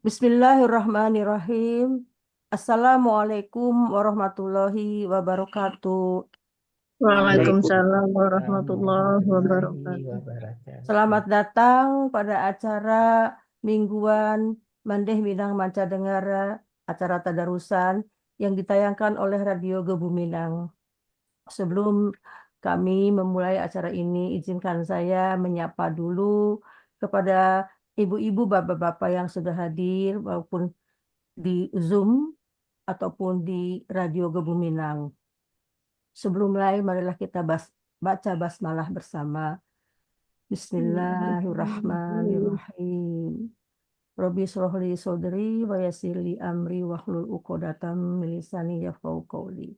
Bismillahirrahmanirrahim. Assalamualaikum warahmatullahi wabarakatuh. Waalaikumsalam Waalaikumsalam warahmatullahi warahmatullahi wabarakatuh. wabarakatuh. Selamat datang pada acara mingguan Mandeh Minang Manca Dengara, acara tadarusan yang ditayangkan oleh Radio Gebu Minang. Sebelum kami memulai acara ini, izinkan saya menyapa dulu kepada ibu-ibu, bapak-bapak yang sudah hadir maupun di Zoom ataupun di Radio Gebu Minang. Sebelum mulai, marilah kita baca basmalah bersama. Bismillahirrahmanirrahim. Rabbi shrah li sodri wa yassir li amri wahlul 'uqdatam min lisani yafqahu qawli.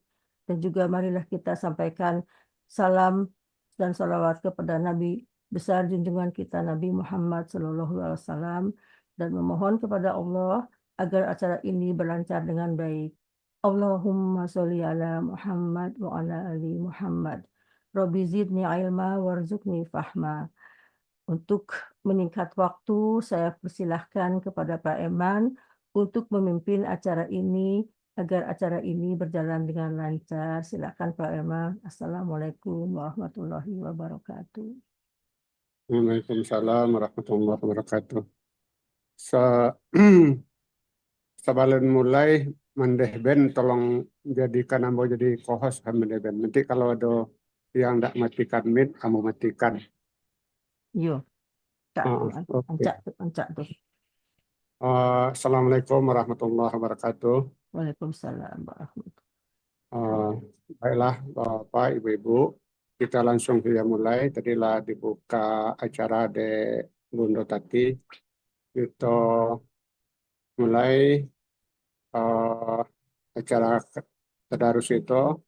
Dan juga marilah kita sampaikan salam dan salawat kepada Nabi besar junjungan kita Nabi Muhammad SAW dan memohon kepada Allah agar acara ini berlancar dengan baik. Allahumma sholli ala Muhammad wa ala ali Muhammad. Rabbi zidni ilma warzuqni fahma. Untuk meningkat waktu, saya persilahkan kepada Pak Eman untuk memimpin acara ini agar acara ini berjalan dengan lancar. Silakan Pak Eman. Assalamualaikum warahmatullahi wabarakatuh. Waalaikumsalam warahmatullahi wabarakatuh. Sebelum mulai Mandeh Ben tolong jadikan ambo jadi co-host Mandeh Ben. Nanti kalau ada yang tidak matikan mic, kamu matikan. Yo, Cak, Oke. ancak tuh. Assalamualaikum warahmatullahi wabarakatuh. Waalaikumsalam warahmatullahi. Baiklah Bapak Ibu-Ibu, kita langsung saja mulai. Tadilah dibuka acara di Bundo Tati. Kita mulai acara tadarus itu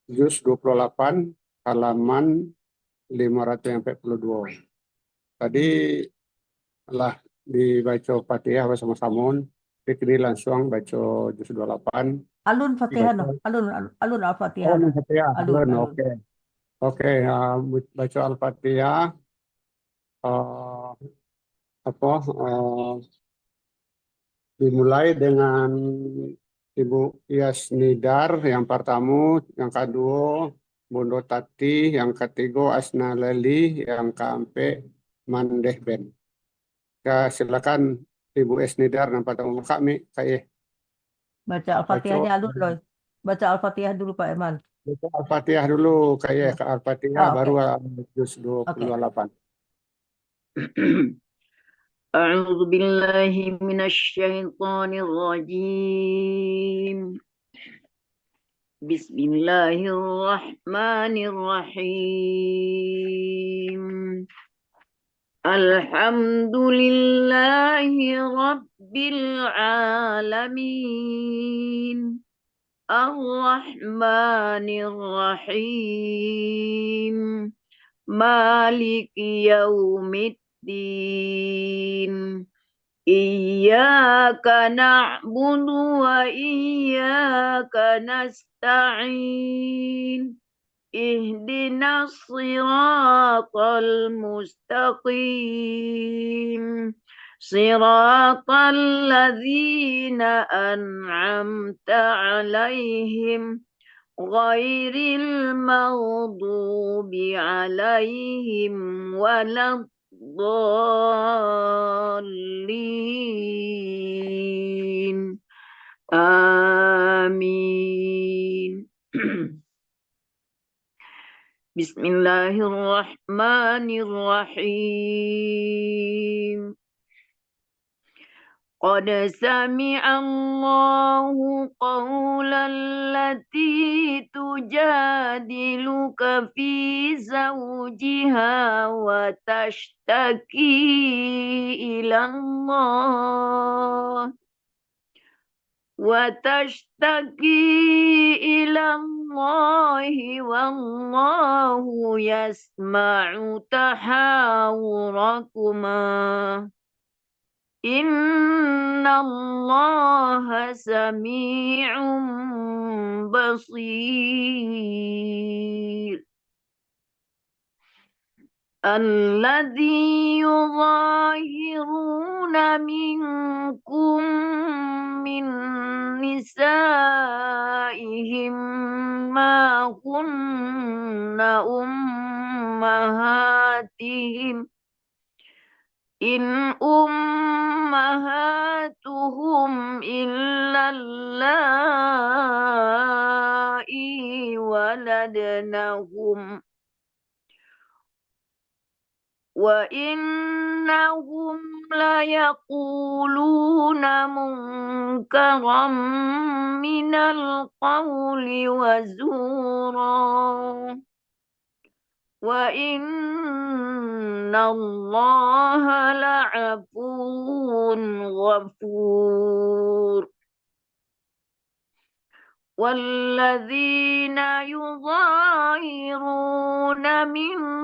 juz 28 halaman 542. Tadi telah dibaca Fatihah bersama-sama. Jadi langsung baca juz 28. Alun Fatihah, no? Alun Al-Fatihah. Oh, Fatihah. Alun. Oke. Oke, baca Al-Fatihah. Dimulai dengan Ibu Iyas Nidar yang pertama, yang kedua Bondo Tati, yang ketiga Asna Leli, yang keempat Mandeh Ben. Ya, silakan Ibu Iyas Nidar yang pertama kami kayak Baca Al-Fatihahnya Alun, loh. Baca Al-Fatihah dulu Pak Eman. baca Al-Fatihah dulu kayak ke Al-Fatihah Oke. baru juz 28. A'udzu billahi minasyaitonir rajim. Bismillahirrahmanirrahim. Alhamdulillahi rabbil alamin. Ar-Rahmanir Rahim. Maliki yaumiddin. Iyyaka na'budu wa iyyaka nasta'in. Ihdinas siratal mustaqim. Siratal ladzina an'amta 'alaihim ghairil maghdubi 'alaihim waladdallin. Amin. Bismillahirrahmanirrahim. Qad sami'a Allahu qawlan lati tujadiluka fi zawjiha wa tashtaki ila Allah wallahu yasma'u tahawurakuma. Innallaha sami'un basir. الذي يظاهرون منكم من نسائهم ما هن أمهاتهم إن أمهاتهم إلا اللائي ولدنهم وإنهم ليقولون منكرا من القول وزورا وإن الله لعفو غفور والذين يظاهرون من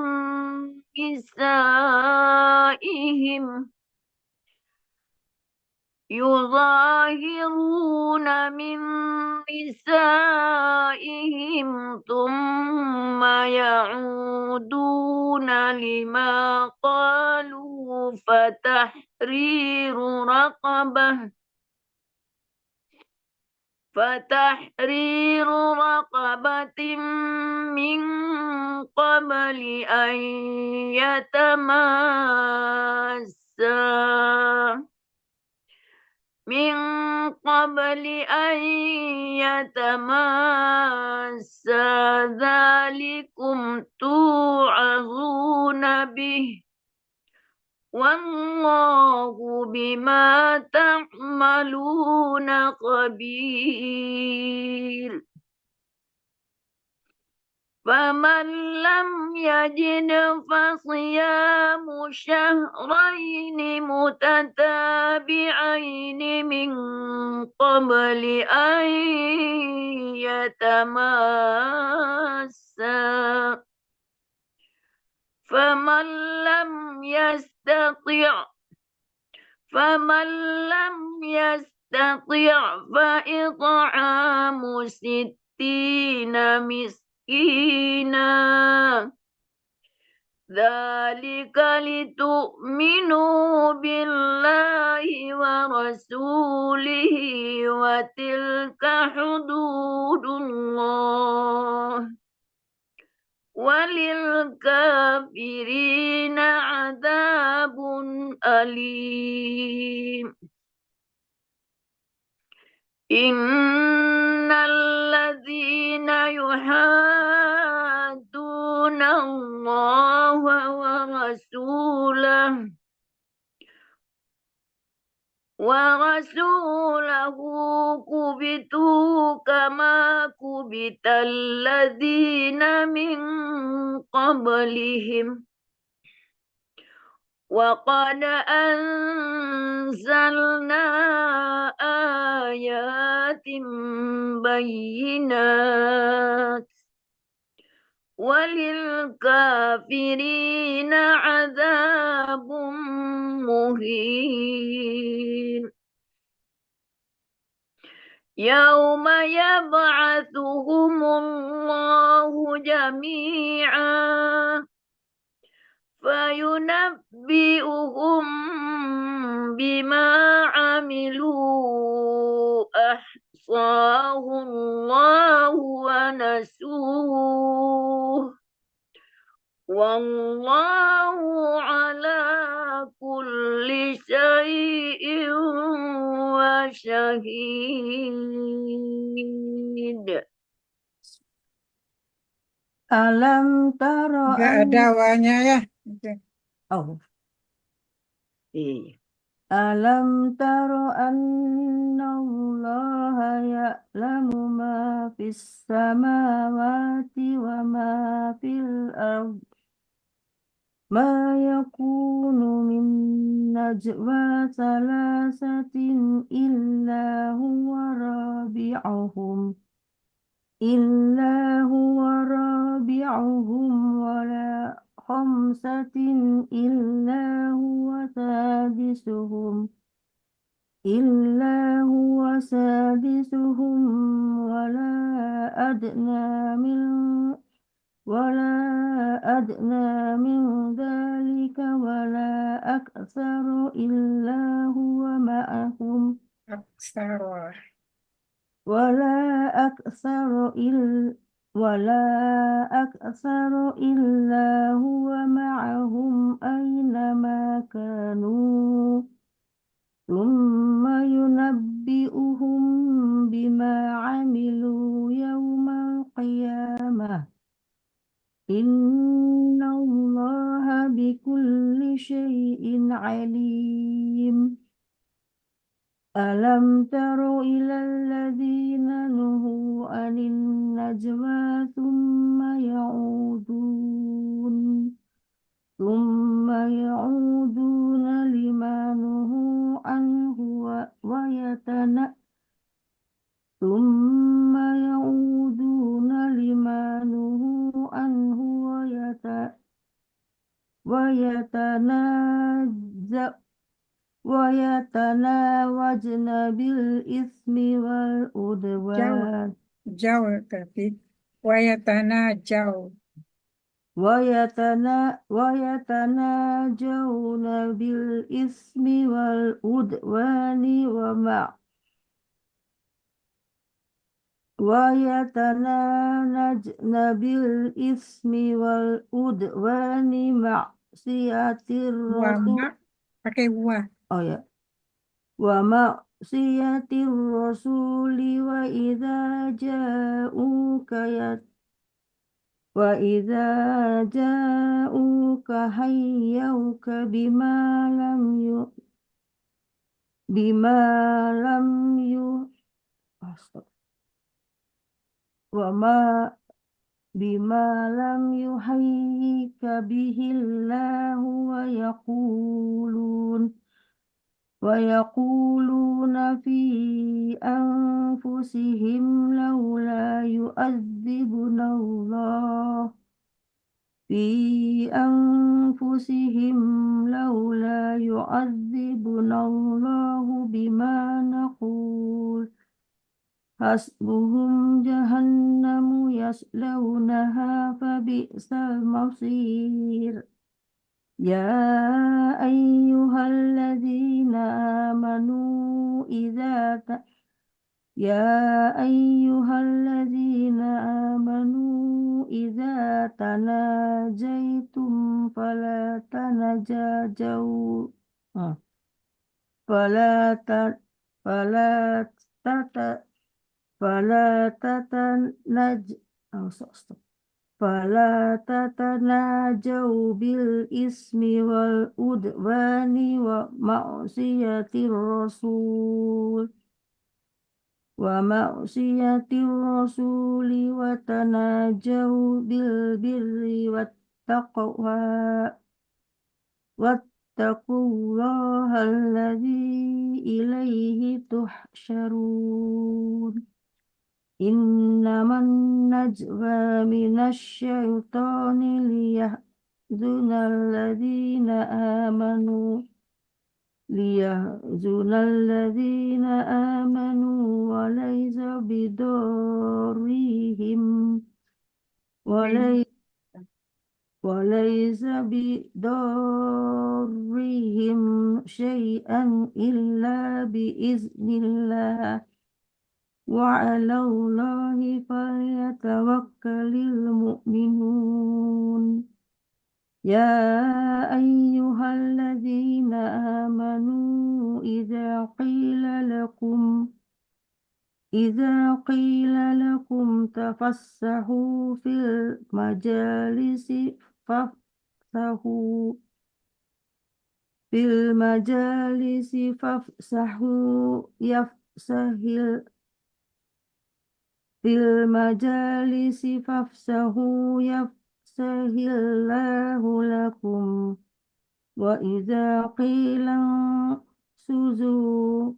نسائهم ثم يعودون لما قالوا فتحرير رقبة من قبل أن يتماسا ذلكم توعظون به والله بما تعملون خبير فمن لم يجد فصيام شهرين متتابعين من قبل أن يتماسا فمن لم يستطع فإطعام 60 مسكينا ذلك لتؤمنوا بالله ورسوله وتلك حدود الله وللكافرين عذاب أليم إن الذين يحادون الله ورسوله كبتوا كما كبت الذين من قبلهم وقد أنزلنا آيات بينات وللكافرين عذاب مهين يوم يبعثهم الله جميعا فينبئهم بما عملوا أحصاه الله ونسوه والله على كل شيء وشهيد. Alam taro Nggak ada awalnya ya. Oke. Oh. Iya. Alam taro annallaha ya'lamu ma fis samawati wa ma fil ard ma yakunu min najwa salasatin illa huwa rabi'uhum wala khamsatin illa huwa sadisuhum wala adna min ولا أدنى من ذلك ولا أكثر إلا هو معهم Aksara. ولا أكثر إلا ولا أكثر إلا هو معهم أينما كانوا ثم ينبئهم بما عملوا يوم القيامة إن الله بكل شيء عليم ألم تر إلى الذين نهوا عن النجوى ثم يعودون لما نهوا عنه ثم يعودون لما نهوا عنه ويتناوجن بالإثم والعدوان Jauh tapi wayatana jauh. ويتناجون بالإثم والعدوان ويتناجون بالإثم والعدوان معصية الرسول Wama pakai wa. oh ya ومعصية الرسول وإذا جاءوك حيوك بما لم يحيك به الله ويقولون في أنفسهم لولا يؤذبنا الله بما نقول حسبهم جهنم يصلونها فبئس المصير يا أيها الذين آمنوا إذا تناجيتم فلا ت- فلا تت- فلا تتناجوا بالإثم والعدوان ومعصية الرسول وتناجوا بالبر والتقوى واتقوا الله الذي إليه تحشرون إنما النجوى من الشيطان ليحزن الذين آمنوا وليس بضارهم شيئا إلا بإذن الله وعلى الله فليتوكل المؤمنون يا أيها الذين آمنوا إذا قيل لكم تفسحوا في المجالس فافسحوا يفسح الله لكم وإذا قيل انشزوا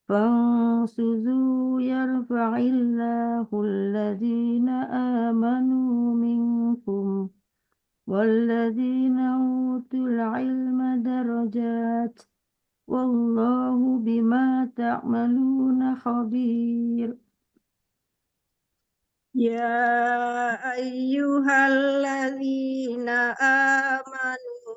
فانشزوا يرفع الله الذين آمنوا منكم والذين أوتوا العلم درجات والله بما تعملون خبير يا أيها الذين آمنوا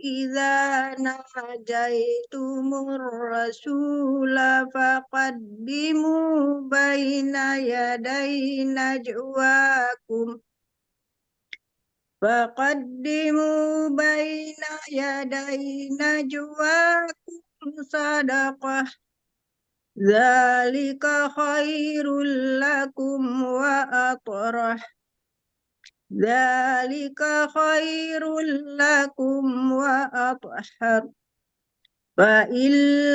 إذا ناجيتم الرسول فقدموا بين يدي نجواكم صدقة ذلك خير لكم وأطهر فإن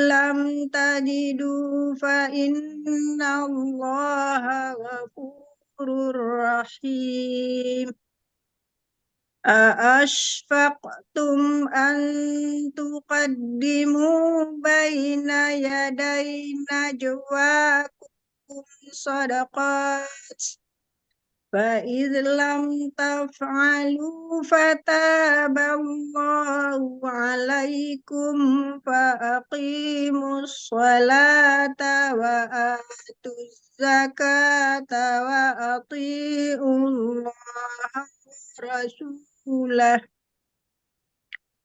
لم تجدوا فإن الله غفور رحيم أأشفقتم أن تقدموا بين يدي نجواكم صدقات فإذ لم تفعلوا فتاب الله عليكم فأقيموا الصلاة وآتوا الزكاة وأطيعوا الله ورسوله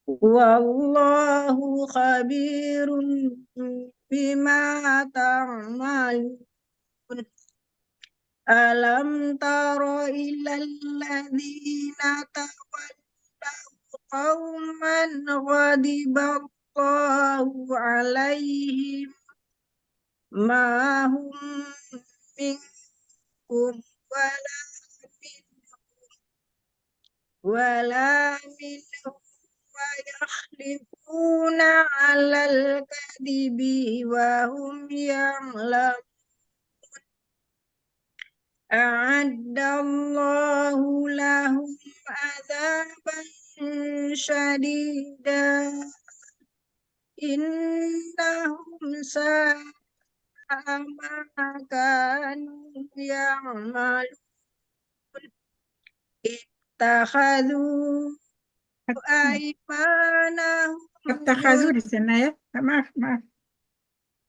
والله خبير بما تعملون ألم تر إلى الذين تولوا قوما غضب الله عليهم ما هم منكم ولا منهم ويحلفون على الكذب وهم يعلمون أعد الله لهم عذابا شديدا إنهم ساء ما كانوا يعملون اتخذوا أيمانهم At-takhazu di sana ya. Maaf.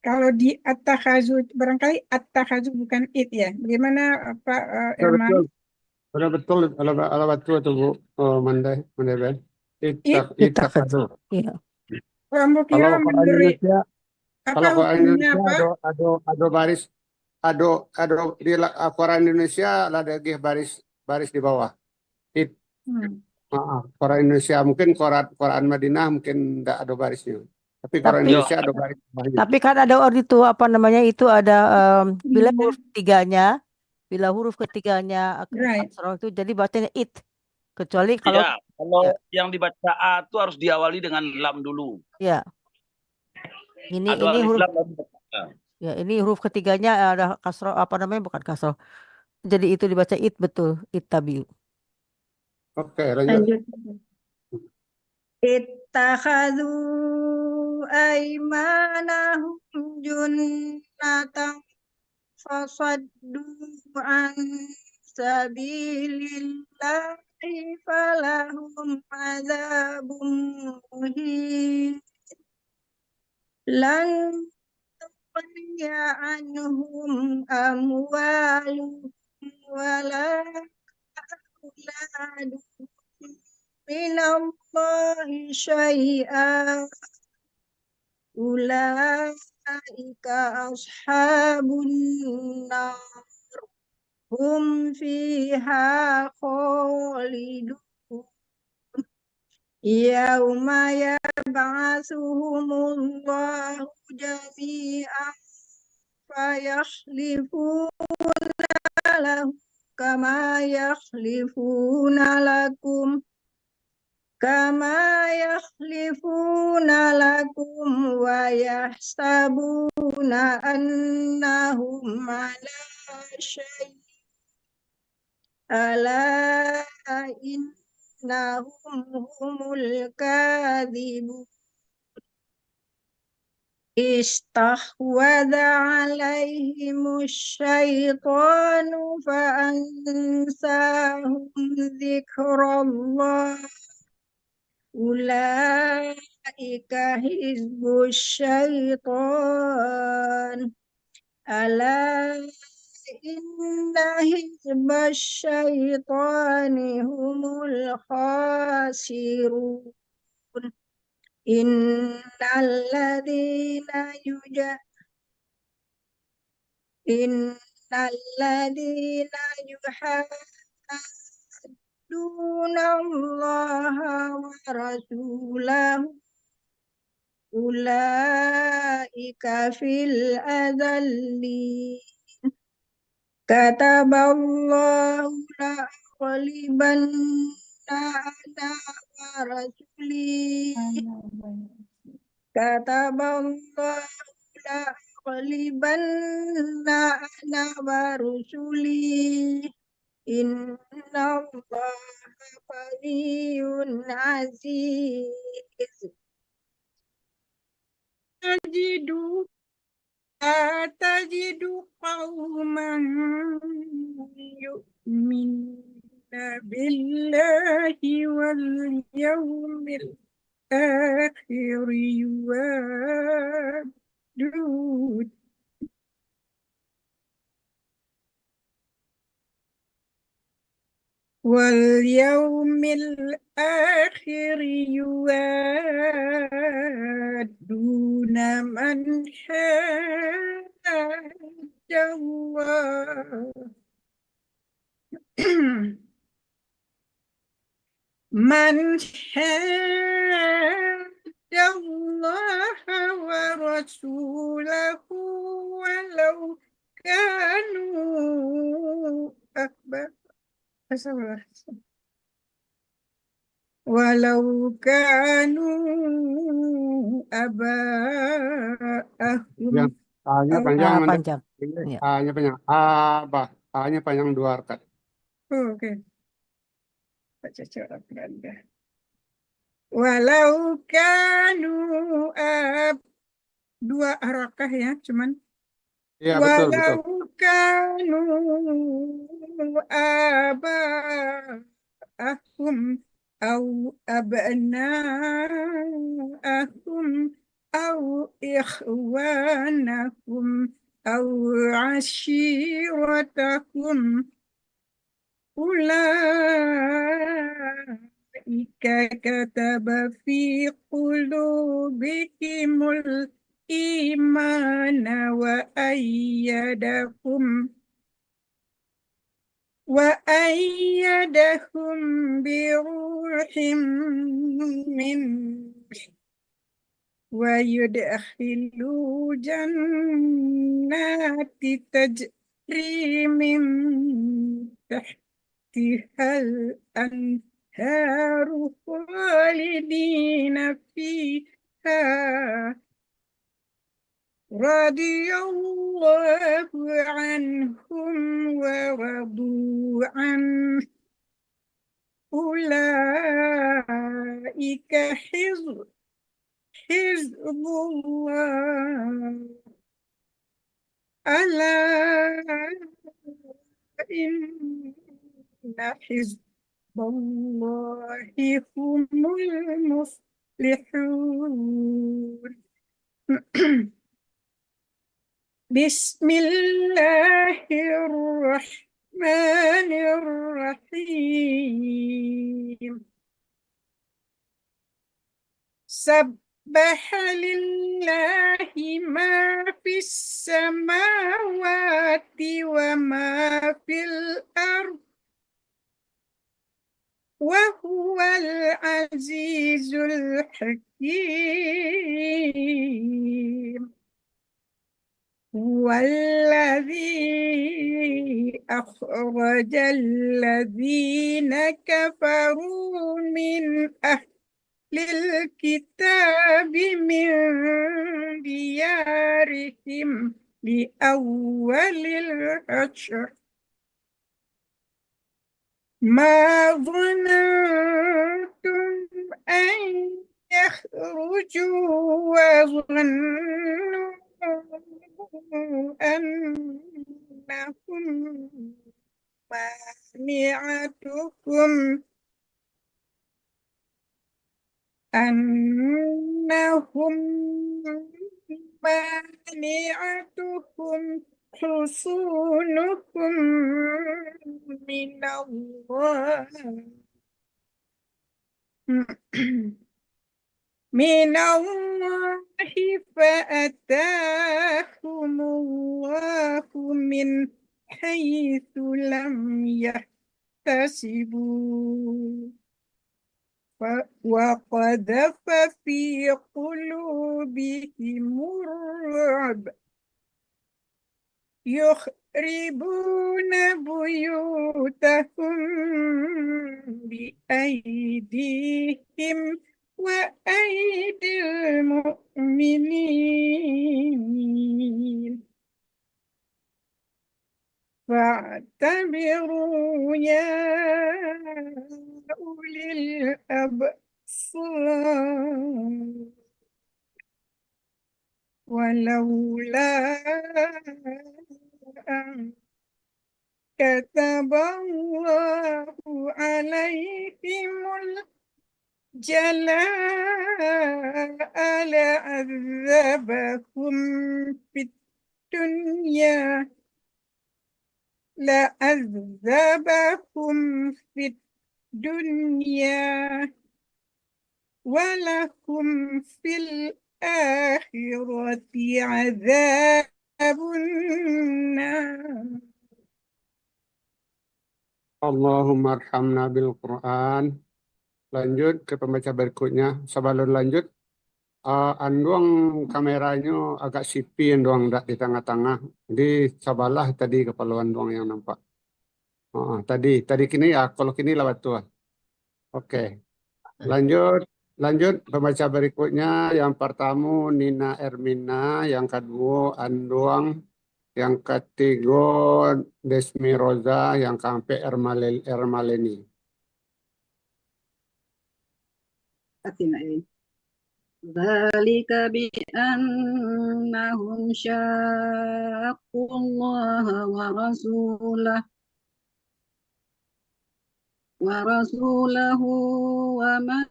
Kalau di at-takhazu, barangkali at-takhazu bukan it ya. Bagaimana Pak Irman? Betul, ala betul itu Bu Mandai Ben. Ittakhadhu. Iya. Kamu Kalau kira Quran memberi Indonesia, apa kalau Quran hukumnya Indonesia Pak? ada baris, ada di Quran Indonesia ada baris di bawah. Quran Indonesia mungkin Quran Madinah mungkin tidak ada barisnya. Tapi Quran Indonesia ada baris di bawahnya. Tapi kan ada itu apa namanya itu ada bila huruf ketiganya Right. kasroh itu jadi bacanya it. Kecuali kalau Ya, kalau yang dibaca A itu harus diawali dengan lam dulu. ya. Ini Ada alif huruf lam lalu baca A. ya, ini huruf ketiganya ada kasroh apa namanya bukan kasroh. Jadi itu dibaca it betul, ittabi'u. Oke, lanjut. Ittakhadhu aymanahum junnatan fasaddu an sabilillahi falahum adzabun muhin lan tughniya anhum amwaluhum wala auladuhum minallahi syai'an ulaika ashabun nar hum fiha khalidun yauma yab'atsuhumullahu jami'an fayahlifuna lahu kama yahlifuna lakum wa yahsabuna annahum ala syai' ala innahum humul kadhibun istahwadha alaihimus syaitanu fa'ansahum dzikrallah ulaika hizbus syaitan ala إن حزب الشيطان هم الخاسرون إن الذين يحادون الله ورسوله أولئك في الأذلين كتب الله لأغلبن أنا ورسلي كتب الله لأغلبن أنا ورسلي إن الله قوي عزيز لا تجد قوما يؤمنون بالله واليوم الآخر يوادون واليوم الآخر يوادون من حاد الله من حاد الله ورسوله ولو كانوا آباءهم Yang A-nya أو panjang, Manda. Panjang. Ya. A-nya panjang. Abah. A-nya panjang 2 harakat. Oke. Baca cara Belanda. Walau kanu 2 harakah ya, cuman Iya, betul, betul. walau kanu aba'ahum au abna'ahum au ikhwanahum au ashiratakum أولئك كتب في قلوبهم الإيمان وأيدهم بروح منه ويدخلوا جنات تجري من تحتها الأنهار خالدين فيها رضي الله عنهم ورضوا عنه أولئك حزب الله ألا إن حزب الله هم المفلحون بسم الله الرحمن الرحيم سبح لله ما في السماوات وما في الأرض وهو العزيز الحكيم هو الذي أخرج الذين كفروا من أهل للكتاب من ديارهم لأول الحشر ما ظننتم أن يخرجوا وظنوا أنهم مانعتهم حصونكم من الله من الله فأتاهم الله من حيث لم يحتسبوا وقذف في قلوبهم الرعب يخربون بيوتهم بأيديهم وأيدي المؤمنين فاعتبروا يا أولي الأبصار ولولا أن كتب الله عليهم الجلاء لعذبهم في الدنيا ولهم في الآخرة عذاب النار. Allahumma arhamna bil Quran. Lanjut ke pembaca berikutnya. Sebelum lanjut, anduang kameranya agak sipi anduang di tengah-tengah. Jadi sabalah tadi kepala anduang yang nampak. Tadi kini ya, kalau kini lewat tua. Oke. Lanjut pembaca berikutnya. Yang pertama Nina Ermina, yang kedua Anduang, yang ketiga Desmi Roza, yang keempat Ermaleni. ذلك بأنهم شاقوا الله ورسوله ومن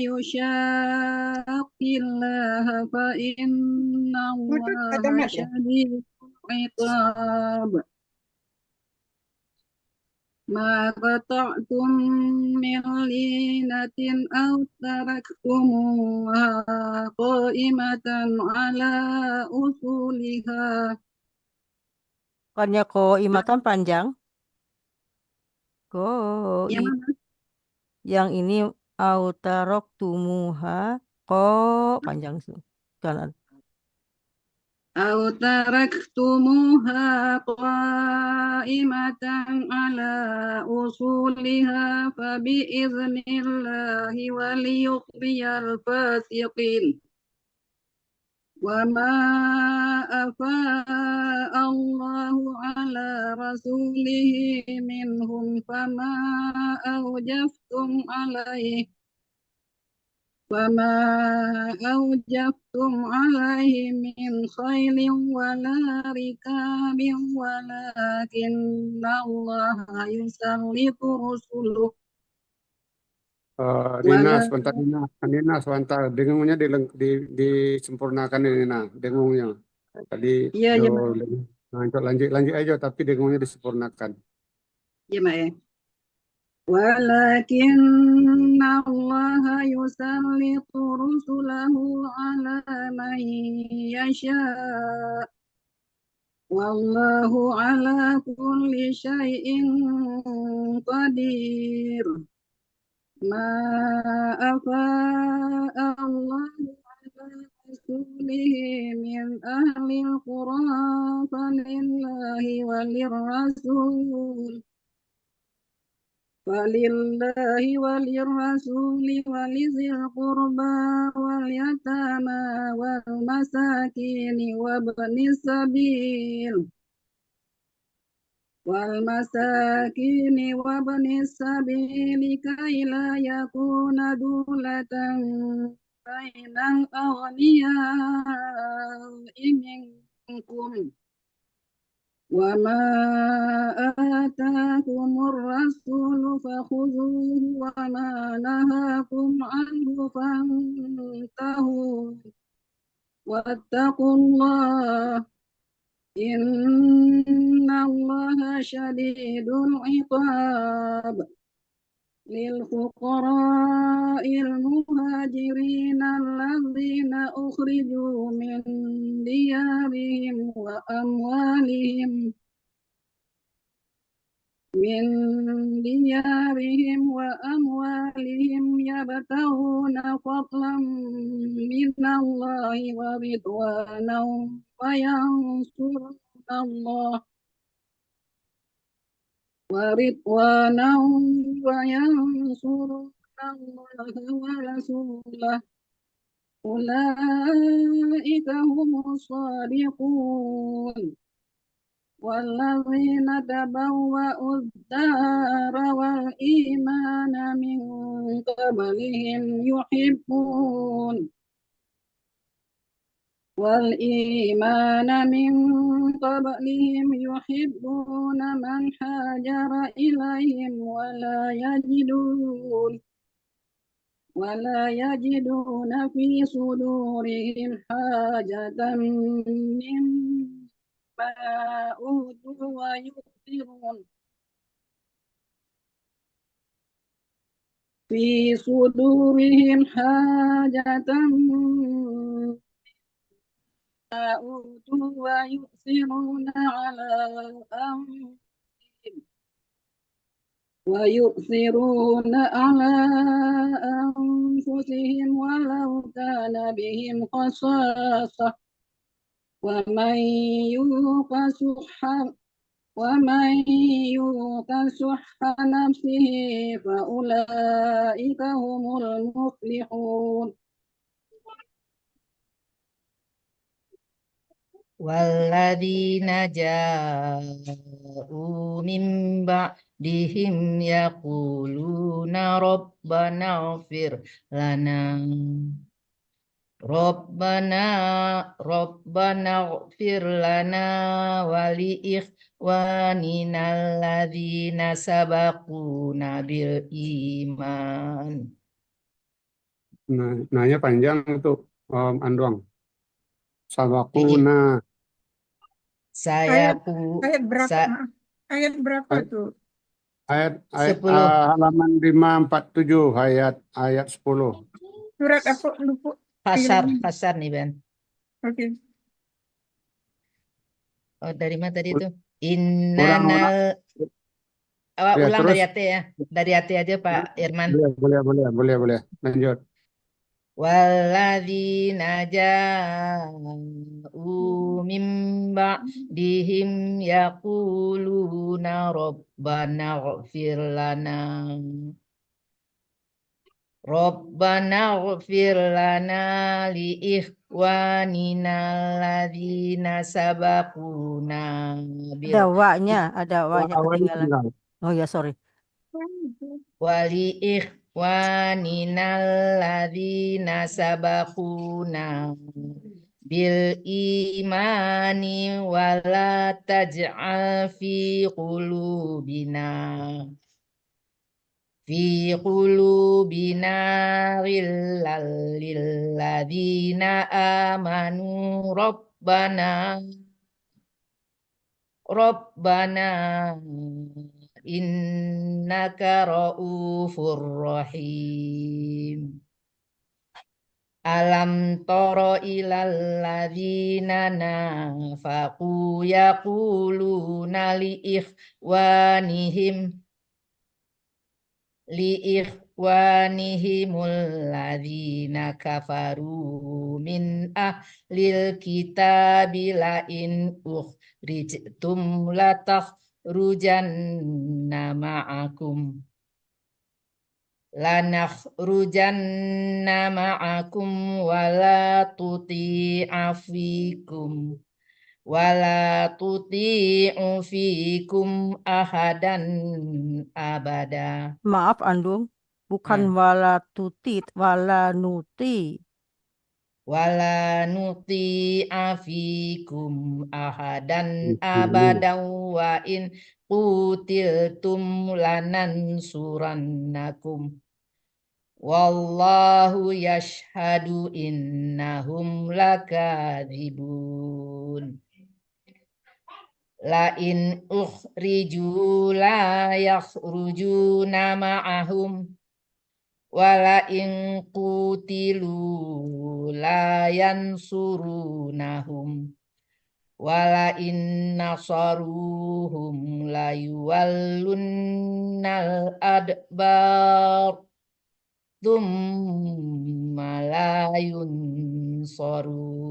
يشاق الله فإن الله شديد العقاب ما قطعتم من لينة أو تركتموها قائمة على أصولها. Bukannya qaimatan panjang? Yang ini autarok tumuha panjang sih. Kan أو تركتموها قائمة على أصولها فبإذن الله وليخزي الفاسقين وما أفاء الله على رسوله منهم فما أوجفتم عليه من خيل ولا ركاب ولكن الله يسلط رسله. Nina sebentar, dengungnya disempurnakan ini, Nina, dengungnya. Tadi lanjut aja, tapi dengungnya disempurnakan. Ya, Mak ya. ولكن الله يسلط رسله على من يشاء والله على كل شيء قدير ما أفاء الله على رسوله من أهل القرى فلله وللرسول ولذي القربى واليتامى والمساكين وابن السبيل كي لا يكون دولة بين الأغنياء منكم وما آتاكم الرسول فخذوه وما نهاكم عنه فانتهوا واتقوا الله إن الله شديد العقاب للفقراء المهاجرين الذين أخرجوا من ديارهم وأموالهم يبتغون فضلا من الله ورضوانا وينصرون الله ورسوله أولئك هم الصادقون والذين تبوأوا الدار والإيمان من قبلهم يحبون من هاجر إليهم ولا يجدون في صدورهم حاجة مما أوتوا ويؤثرون على أنفسهم ولو كان بهم خصاصة ومن يوق شح نفسه فأولئك هم المفلحون. والذين جاءوا من بعدهم يقولون ربنا اغفر لنا ولإخواننا الذين سبقونا بالإيمان. Nanya panjang tuh, Andoang. Sabakuna. Ayat berapa? Maaf. Ayat berapa tuh? Ayat 10. halaman 547 ayat 10. Surat apa? Lupa. Hasar nih Ben. Oke. Oh, dari mana tadi itu? Ya, ulang terus. dari hati ya. Dari hati aja Pak Irman. Boleh. Lanjut. Walladzina ja'u min ba'dihim yaquluna rabbana ighfir lana li ikhwanina alladzina sabaquna Ada wa-nya Awalnya ketinggalan. tinggal. Oh ya, sorry. wali ikhwaninal ladzina sabaquna bil imani wala taj'al fi qulubina ghillal lil ladzina amanu Rabbana innaka ra'ufur rahim. Alam tara ilal ladzina nafaqu yaquluna li ikhwanihimul ladzina kafaru min ahlil kitabi la in ukhrijtum lanakhrujanna ma'akum wala tuti'u fikum ahadan abada. Maaf Andung, bukan wala tutit, wala nuti. Wala nuti'a fikum ahadan abadan wa in qutiltum lanansurannakum. Wallahu yashhadu innahum lakadzibun. La in ukhriju la yakhrujuna ma'ahum wala in qutilu la yansurunahum wala in nasaruhum la yuwallunnal adbar thumma la yunsarun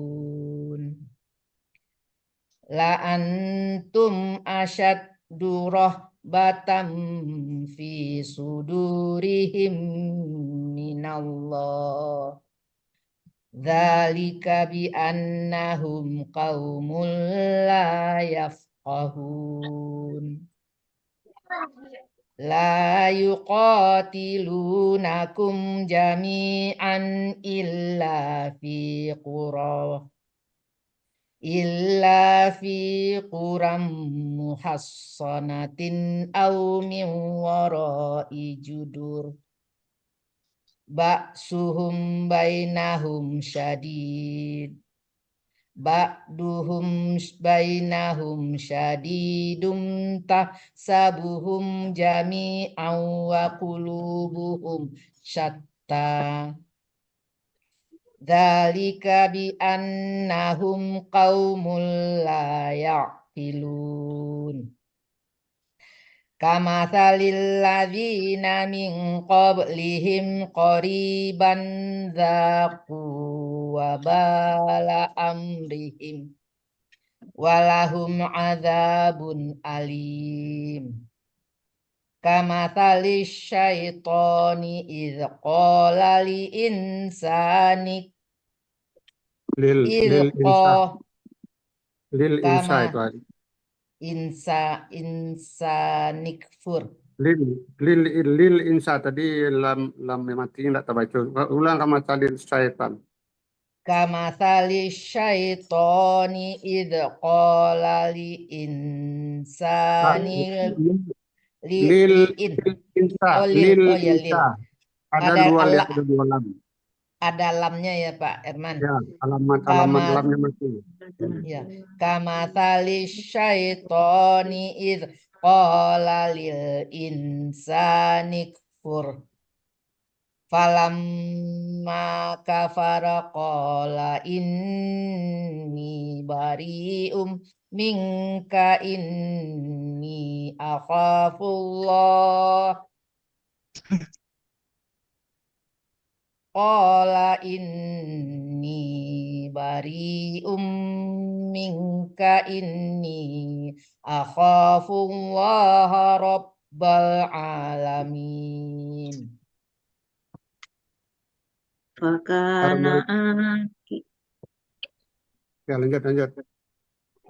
la antum asyaddu rahbatam fi sudurihim minallah dzalika bi annahum qaumul la yafqahun la yuqatilunakum jami'an illa fi quram muhassanatin aw min wara'i judur ba'suhum bainahum syadid ba'duhum bainahum syadidum tahsabuhum jami'an wa qulubuhum syatta dzalika bi annahum qaumul la ya'qilun kamathalil ladzina min qablihim qariban dzaqu wa bala amrihim walahum adzabun alim kamathalis syaitani idz qala li insani Lil idz insa itu kama ada. insanikfur Lil insa tadi lam mati enggak terbaca. Ulang kama salil syaitan. kamathali syaitani idz qala li insani Lil insa, lil ya lil insa. Ada dua lam. ada lamnya ya Pak Herman Ya, alamat lamnya mati. ya kamathali syaitani idz qala lil insani kfur falamma kafara qala inni bari'um minka inni akhafullah qala inni bari'um minka inni akhafullah rabbal alamin Fakana Ya, lanjut.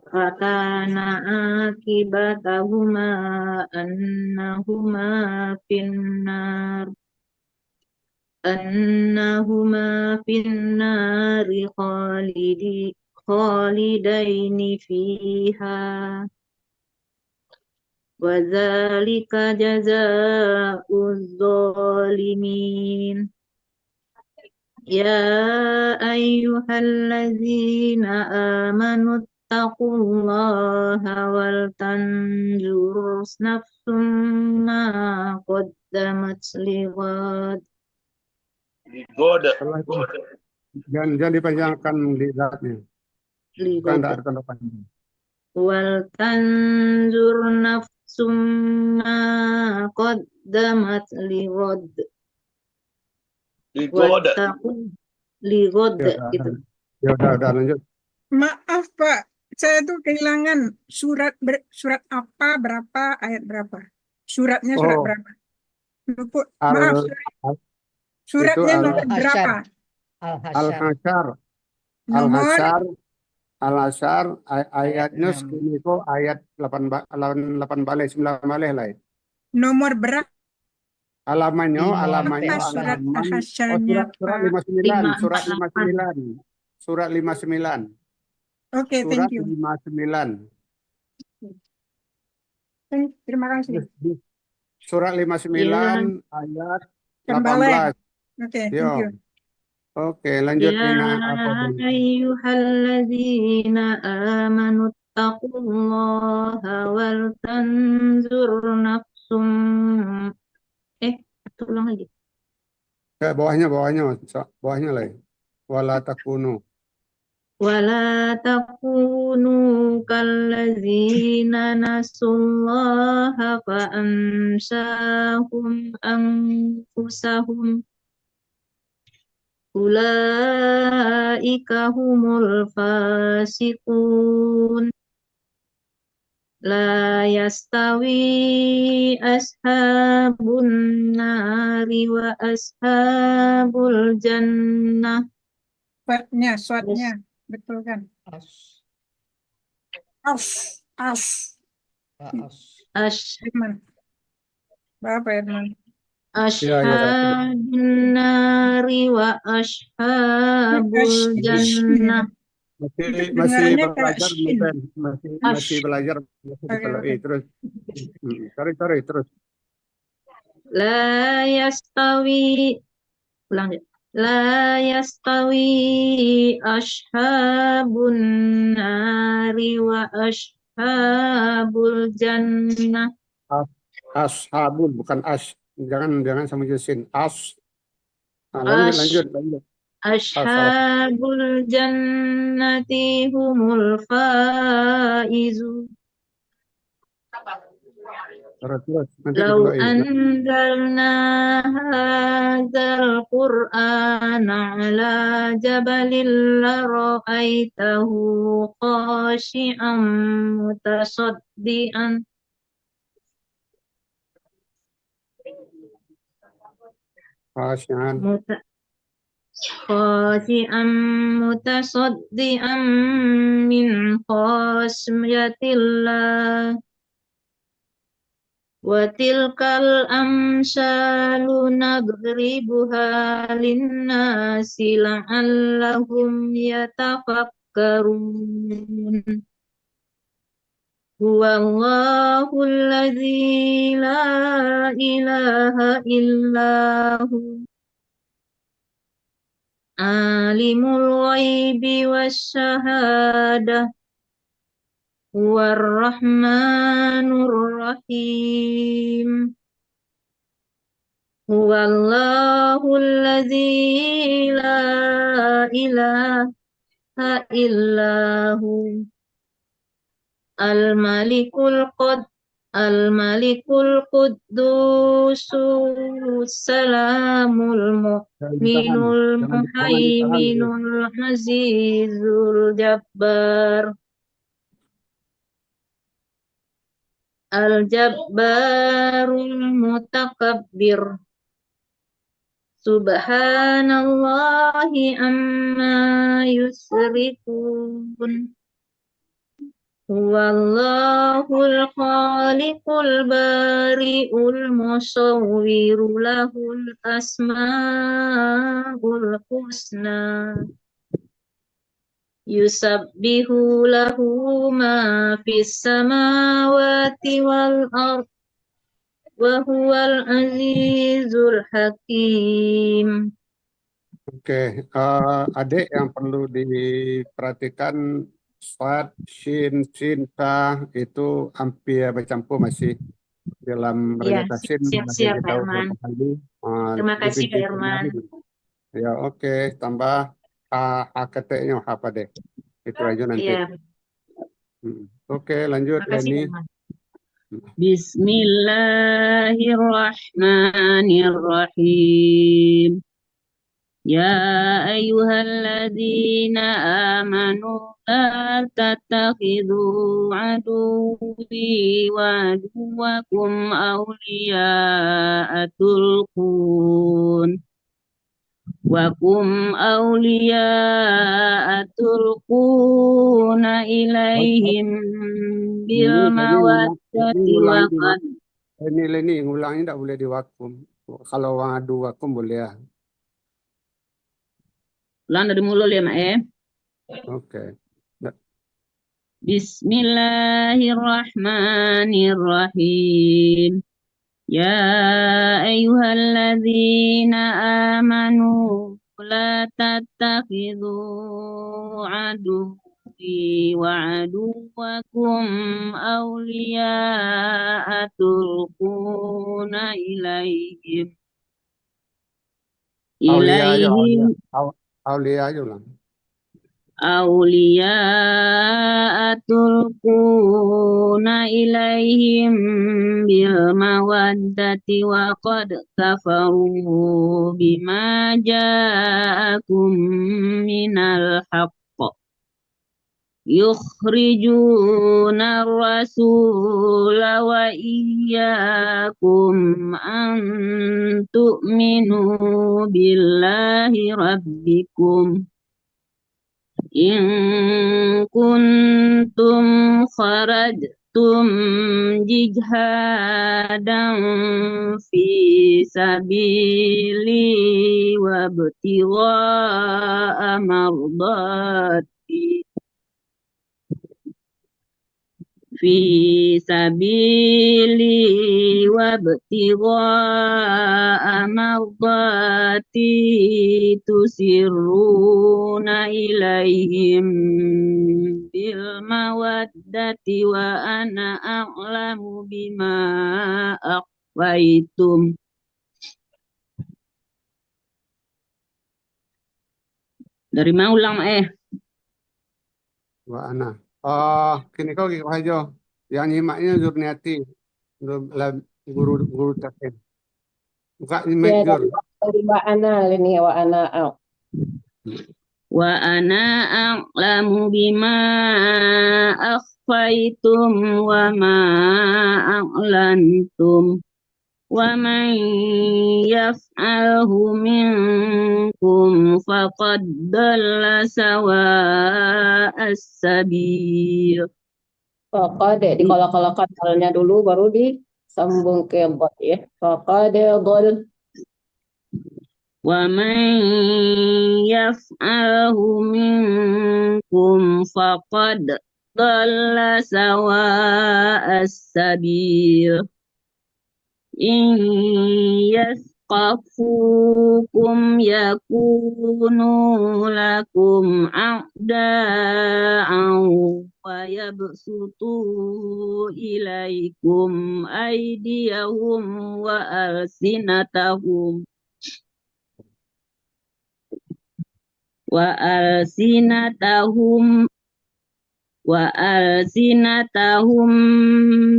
Fakana akibatahuma annahuma finnari khalidaini fiha wa dzalika jazaa'uz zalimin. Ya ayyuhallazina amanu taqullaha wal tanzur nafsum ma qaddamat lighad. Setelah itu jangan dipanjangkan lidatnya. Bukan ada tanda panjang. Wal tanzur nafsum ma qaddamat lighad. Wattaqu lighad gitu. Ya udah lanjut. Maaf Pak, saya tuh kehilangan surat apa, berapa, ayat berapa? Suratnya surat berapa? Lupa. Maaf, suratnya nomor berapa? Al-Hasyr ayatnya segini kok ayat 8 balik 9 balik lah. Nomor berapa? Halamannya surat halaman Al-Hasyr-nya, surat Pak? 59, surat 59. Oke, thank you. Surat 59. Terima kasih. Surat 59 ayat 18. Oke, thank you. Oke, lanjut Nina. Ya ayyuhallazina amanu wattaqullaha wal tanzur nafsum. Ulang lagi. Bawahnya lagi. Wala takunu. Wala takunu kallazina nasullaha fa ansahum anfusahum. Ulaika humul fasiqun. La yastawi ashabun nari wa ashabul jannah. Swatnya, betul kan? Irman. Bapak Irman. Ashabun nari wa ashabul jannah. Masih belajar masih belajar terus. Terus. La yastawi ashabun nari wa ashabul jannah. Ashabun bukan jangan sama jusin lanjut. Ashabul jannati humul faizun. Terus Lau anzalna hadzal qur'ana ala jabalin la ra'aitahu khashi'an mutasaddian min khasyatillah. Wa tilkal amsalu nadribuha linnasi la'allahum yatafakkarun. Huwallahu alladzi la ilaha illahu alimul ghaibi wasyahadah huwar rahmanur rahim. Huwallahu alladzi la ilaha illahu al-malikul quddusus salamul mu'minul muhaiminul azizul jabbar al-jabbarul mutakabbir. Subhanallahi amma yusrikun. Huwallahul khaliqul bari'ul musawwiru lahul asma'ul husna. Yusabbihu lahu ma fis samawati wal ard wa huwal azizul hakim. Oke, adik yang perlu diperhatikan Swat, Shin, Ka itu hampir bercampur masih dalam redaksi. Siap, Pak Irman. Terima kasih, Pak Irman. Ya, oke. Tambah HKT-nya apa deh? Itu aja nanti. Iya. Oke, lanjut Leni. Bismillahirrahmanirrahim. Ya ayyuhalladzina amanu la tattakhidhu aduwwi wa aduwwakum awliya'a tulqun ilaihim bil mawaddati wa qad. Leni ngulangin tidak boleh diwakum. Kalau ngadu wakum boleh ya. Ulang dari mulut ya, Mak ya. Oke. Bismillahirrahmanirrahim. Ya ayyuhalladzina amanu la tattakhidhu aduwwi وعدوكم أولياء تلقون إليهم Aulia aja, aulia. إليهم Aulia aja ulang. أولياء تلقون إليهم بالمودة وقد كفروا بما جاءكم من الحق يخرجون الرسول وإياكم أن تؤمنوا بالله ربكم إن كنتم خرجتم جهادا في سبيلي وابتغاء مرضاتي في سبيلي وابتغاء مرضاتي تسرون إليهم بالمودة وأنا أعلم بما أخفيتم. Dari mana ulang Wa ana. Kini kau gigi aja. Yang nyimaknya Zurniati. Guru takin. Buka mic Zur. Wa ana ini wa ana wa ana a'lamu bima akhfaytum wa ma a'lantum wa man yaf'alhu minkum faqad dalla sawa'as sabil. faqad dikolok-kolokkan halnya dulu baru disambung ke bot ya. Faqad dhal Wa man yaf'alhu minkum faqad dhalla sawa'as sabil. In yaskafukum yakunu lakum a'da'an wa yabsutu ilaikum aydiyahum wa alsinatahum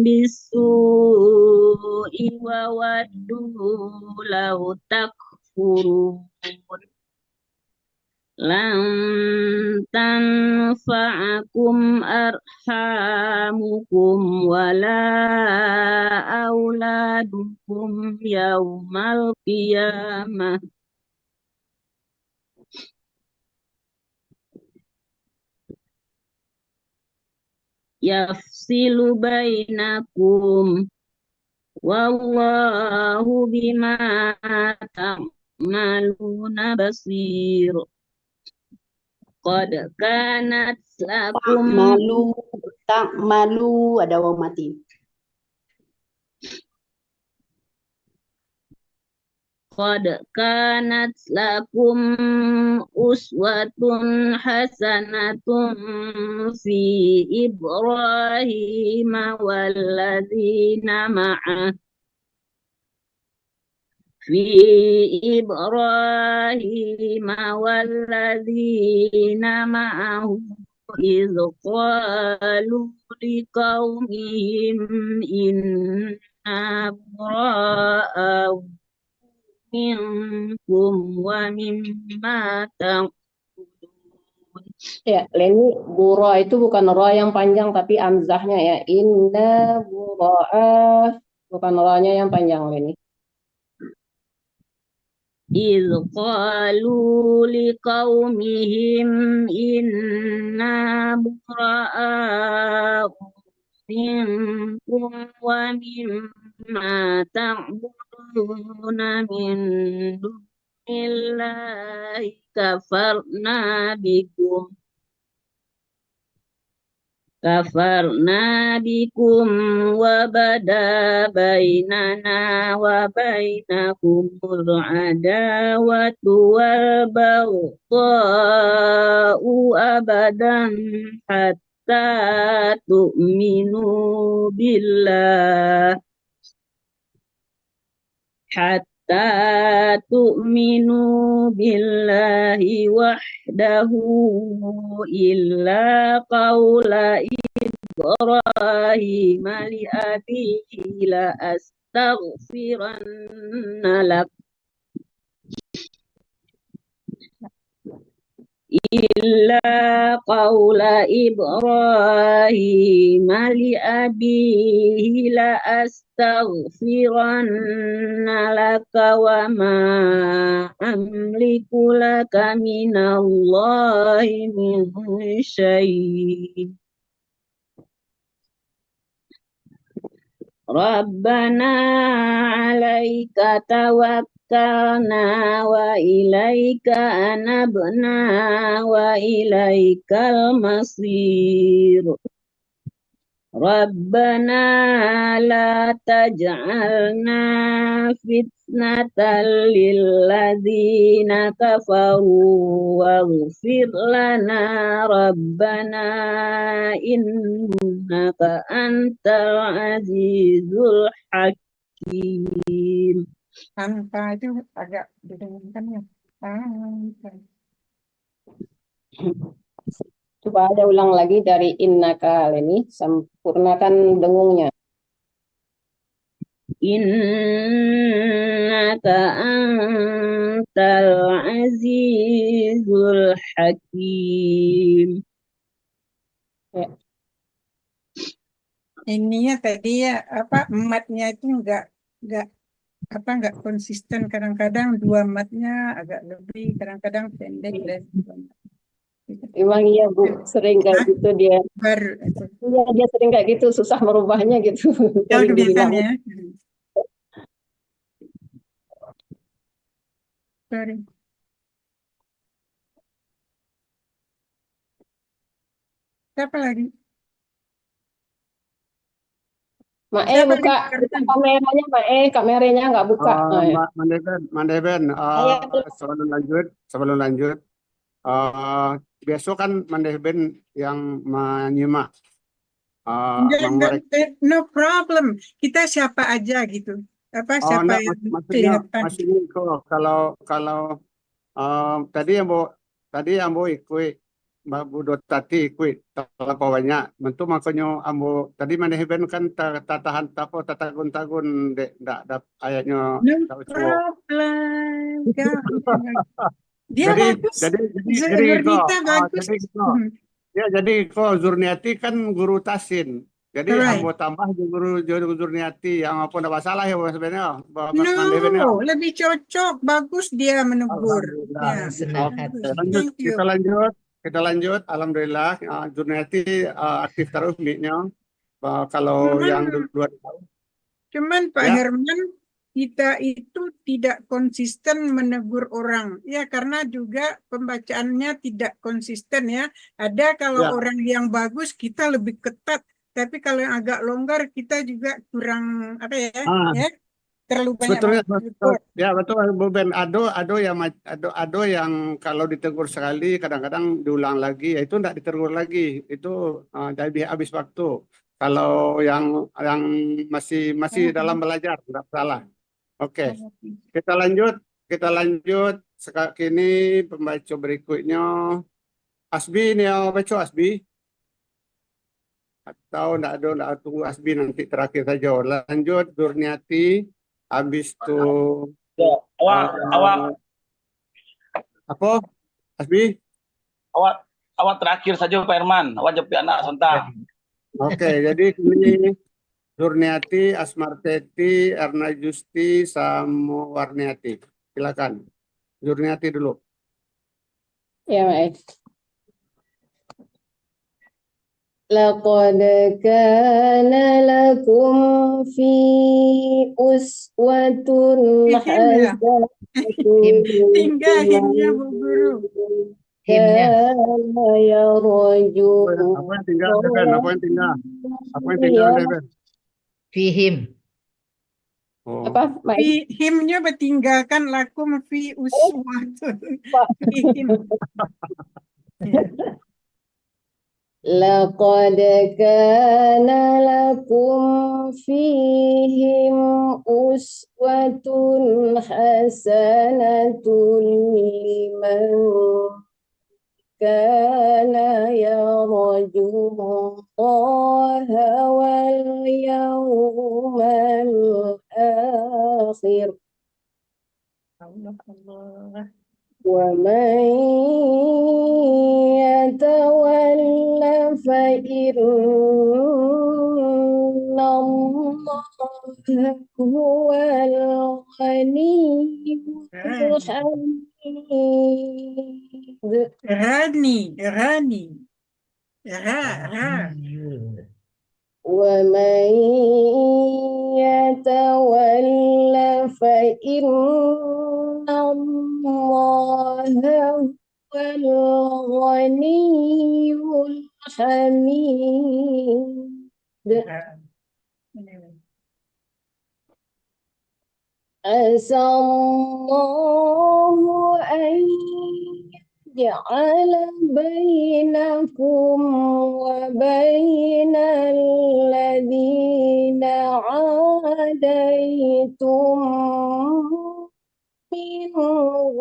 bisu'i wa waddu law takfurun lan tanfa'akum arhamukum wala auladukum yaumal qiyamah yafsilu bainakum wallahu bima ta'maluna basir. Qad kanat lakum malu ada waw mati. Qad kanat lakum uswatun hasanatun fi Ibrahim walladzina ma'ah إذ قالوا لقومهم إنا براء minkum wa mimma ta'budun. Ya, Leni, bura itu bukan ra yang panjang tapi amzahnya ya. Inna bura'a bukan ra-nya yang panjang, Leni. إذ قالوا لقومهم إنا براء منكم ومما تعبدون من دون الله كفرنا بكم kafarna bikum wa bada bainana wa bainakumul adawatu wal baghdha'u abadan hatta tu'minu billah wahdahu illa qawla Ibrahim li abihi la astaghfiranna lak illa qawla Ibrahim li abihi la astaghfiranna laka wa ma amliku laka minallahi min syai' Rabbana alaika tawakkalna wa ilaika anabna wa ilaikal masir Rabbana la taj'alna fitnatan lilladzina kafaru waghfir lana Rabbana innaka antal azizul hakim. Tanpa itu agak didengarkan ya. Tanpa. Coba aja ulang lagi dari innaka ini, sempurnakan dengungnya. Innaka antal azizul hakim. Ya. Ininya tadi ya apa matnya itu enggak konsisten, kadang-kadang dua matnya agak lebih, kadang-kadang pendek dan Emang iya Bu, sering kayak gitu dia. baru itu. Iya, dia sering kayak gitu, susah merubahnya gitu. Yang Sering kebiasaan dibilang. ya. Sorry. Siapa lagi? Mae Siapa buka kameranya, Mae, kameranya nggak buka. Nah, ya. Mbak Mandeben, Saya sebelum lanjut, besok kan Mandeben yang menyimak, Enggak, no problem. Kita siapa aja gitu. Siapa yang maksudnya kelihatan. kalau tadi ambo ikut Mbak Budot tadi ikut terlalu banyak. Bentuk makanya ambo tadi Mandeben kan tatahan tagun ndak ayatnya No tak ucu. problem. Dia Jadi bagus. kok, Zurnita bagus. jadi kok Zurniati kan guru Tasin. Jadi Alright. ambo tambah guru Zurniati yang apa ndak masalah ya sebenarnya. No, lebih cocok. Bagus dia menegur. Ya. Lanjut, kita lanjut. Alhamdulillah, Zurniati aktif terus mic-nya. Kalau yang dua tahun. Cuman Pak Ya. Herman, kita itu tidak konsisten menegur orang. Ya, karena juga pembacaannya tidak konsisten ya. Ada kalau Ya. orang yang bagus, kita lebih ketat. Tapi kalau yang agak longgar, kita juga kurang, ya, terlalu banyak. Betul, ya betul Bu Ben. Ado yang kalau ditegur sekali kadang-kadang diulang lagi, ya itu enggak ditegur lagi, itu jadi habis waktu. Kalau yang masih dalam belajar enggak salah. Oke. Kita lanjut sekarang ini pembaca berikutnya Asbi nih ya, baca Asbi. Atau enggak tunggu Asbi nanti terakhir saja. Lanjut Zurniati. Habis itu Awak apa? Asbi? Awak terakhir saja Pak Herman. Awak jepi anak sontak. Oke, jadi ini Zurniati, Asmarteti, Erna Justi, Samo Warniati. Silakan. Zurniati dulu. Ya, Mae. Laqad kana lakum fi uswatun hasanatun Tinggalin ya Bu Guru. Himnya. kana yarju Apa yang tinggal, Deben? Apa yang tinggal? Apa yang tinggal, ya Deben? Fihim. Oh, apa Mak? Fi himnya bertinggalkan lakum fi uswatun. Pak. Fihim. Ya. Laqad kana lakum fihim uswatun hasanatun liman kana yarju Allah wal yawmal akhir Allah Allah. ومن يتول فإن الله هو الغني الحميد Rani, Rani. Ra. ومن يتول فإن الله هو الغني الحميد عسى الله أن يجعل بينكم وبين الذين عاديتم منهم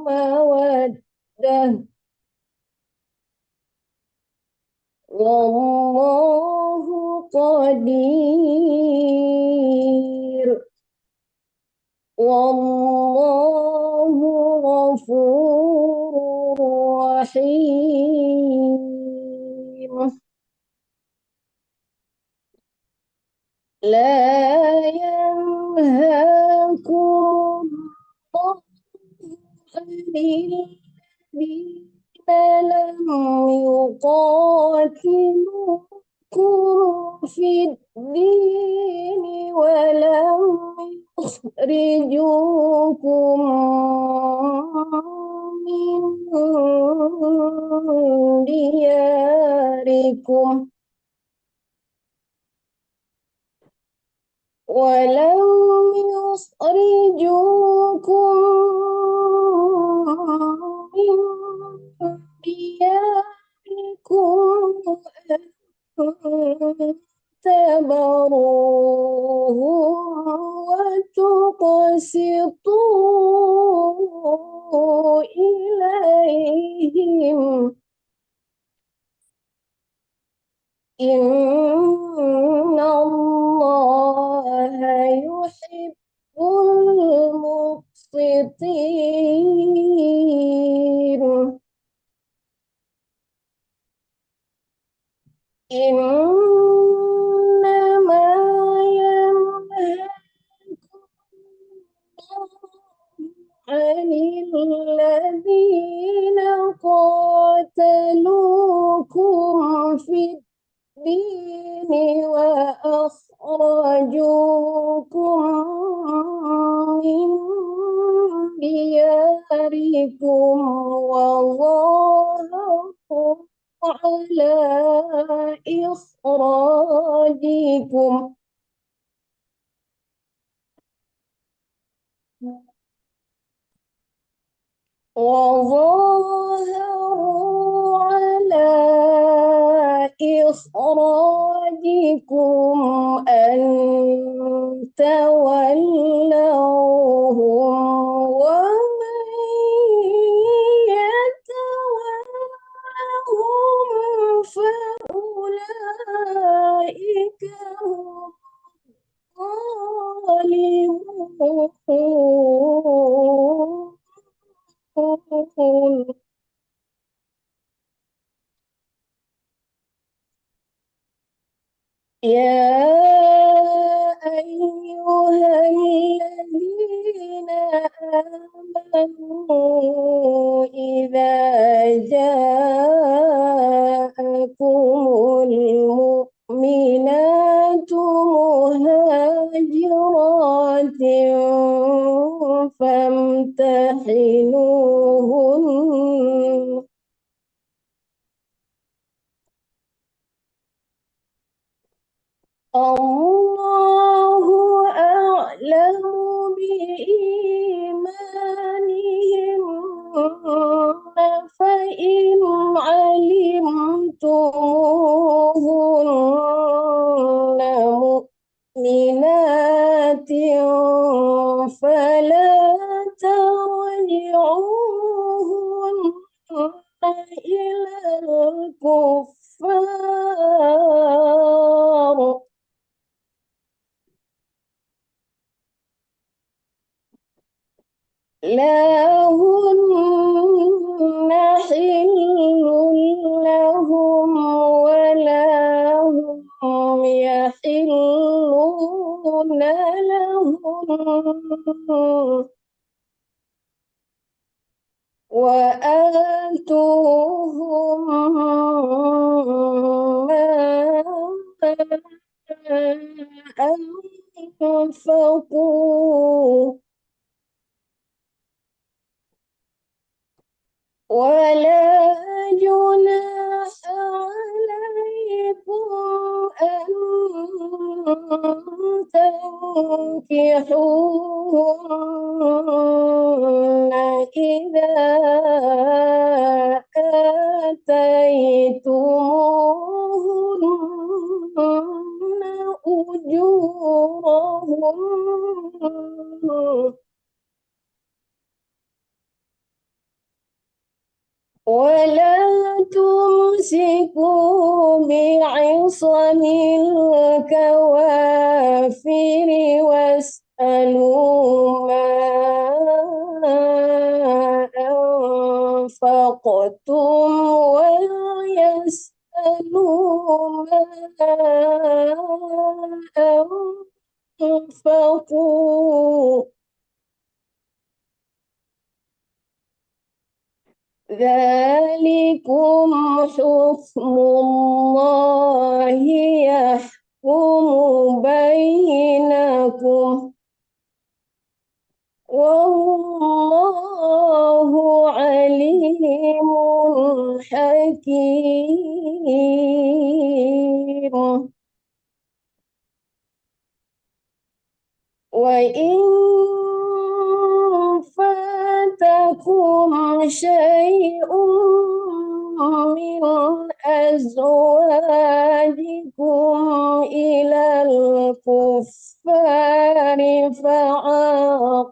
مودة والله قدير والله غفور رحيم لا ينهاكم الله عن الذين لم يقاتلوكم في الدين ولم يخرجوكم من دياركم ولم يخرجوكم من دياركم أن تبروهم وتقسطوا إليهم إن الله يحب المقسطين إنما ينهاكم عن الذين قاتلوكم في الدين وأخرجوكم من دياركم وظاهروا على إخراجكم وظاهروا على إخراجكم أن تولوهم ومن يتولهم فأولئك هم الظالمون يا أيها الذين آمنوا إذا جاءكم المؤمنات مهاجرات فامتحنوهن Allahu a'lamu biimanihim fa in alimtumuhunna mu'minatin fala tarji'uhunna ilal kuffar لا هن حل لهم ولا هم يحلون لهم وآتوهم ما أنفقوا ولا جناح عليكم أن تنكحوهن إذا آتيتموهن أجورهن ولا تمسكوا بعصم الكوافر واسألوا ما أنفقتم ويسألوا ما أنفقوا ذلكم حكم الله يحكم بينكم والله عليم حكيم وإن فاتكم شيء من أزواجكم إلى الكفار فعاقبتم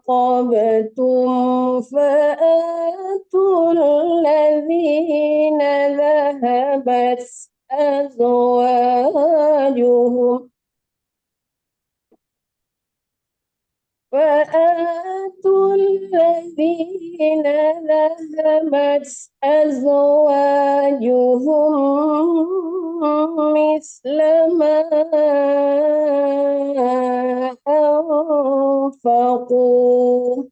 فآتوا الذين ذهبت أزواجهم ذهبت أزواجهم مثل ما أنفقوا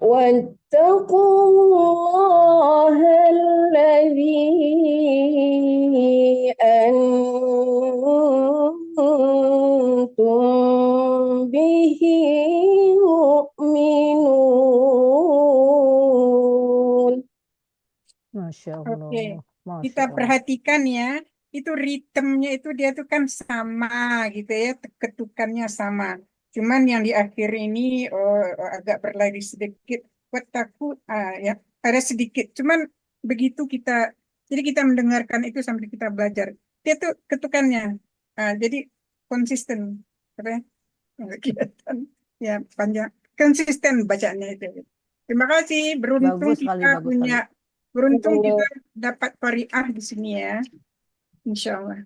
واتقوا الله الذي أنتم به مؤمنون. Masya Oke, Allah, Masya kita Allah. perhatikan ya, itu ritmenya itu dia tuh kan sama gitu ya, ketukannya sama. Cuman yang di akhir ini agak berlari sedikit, buat takut ya ada sedikit. Cuman begitu jadi kita mendengarkan itu sambil kita belajar. Dia tuh ketukannya, jadi konsisten, apa ya? Nggak kelihatan, ya panjang, konsisten bacanya itu. Terima kasih, beruntung Bagus sekali, kita bagus punya. sekali. Beruntung kita dapat qari'ah di sini ya. Insya Allah.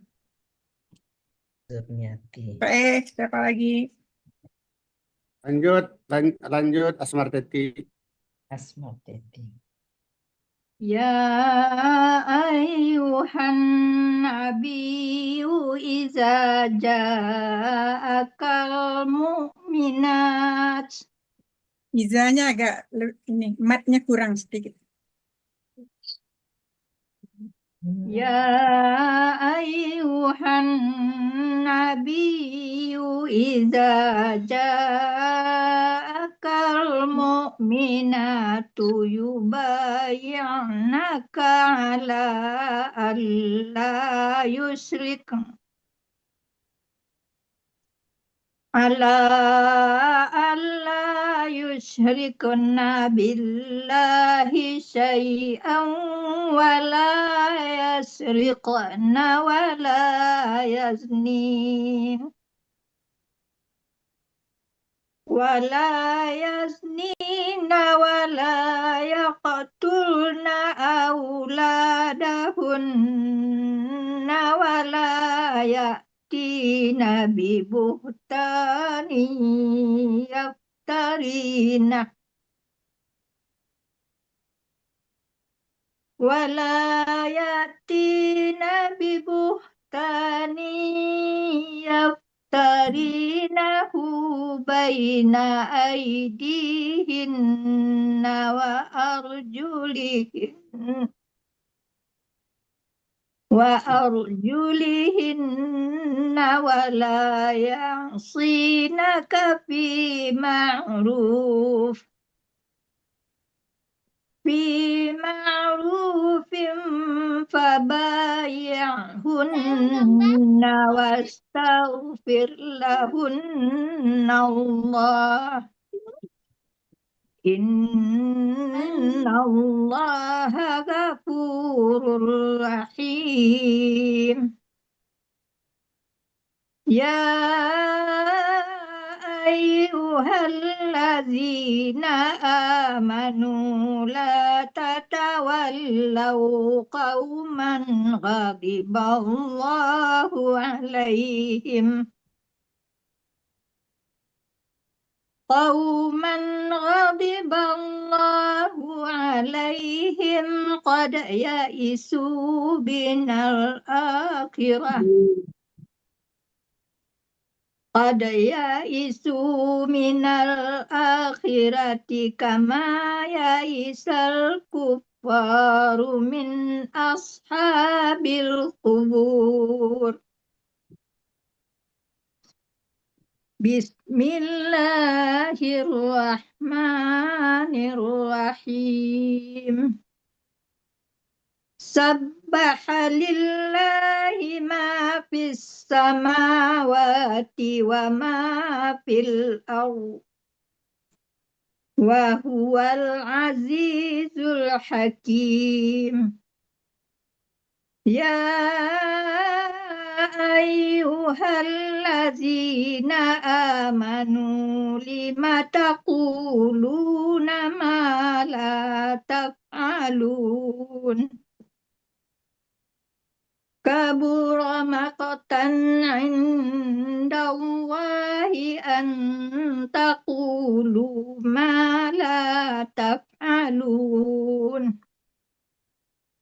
Baik, siapa lagi? Lanjut Asmarteti. Ya ayyuhan nabiyyu iza ja'akal mu'minat. Izanya agak ini, matnya kurang sedikit. Ya ayyuhan nabiyyu iza ja'akal mu'minatu yubayi'naka ala alla yusrikna ala alla yushrikna billahi syai'an wa la yasriqna wa la yaznin ولا يزنين ولا يقتلن أولادهن ولا يأتين ببهتان يفترينه ولا يأتين ببهتان يفترينه بين أيديهن وأرجلهن ولا يعصينك في معروف فبايعهن واستغفر لهن الله إن الله غفور رحيم يا أيها الذين آمنوا لا تتولوا قوما غضب الله عليهم قد يئسوا من الآخرة كما يئس الكفار من أصحاب القبور بسم الله الرحمن الرحيم سبح لله ما في السماوات وما في الأرض وهو العزيز الحكيم يا أيها الذين آمنوا لم تقولون ما لا تفعلون كبر مقتا عند الله أن تقولوا ما لا تفعلون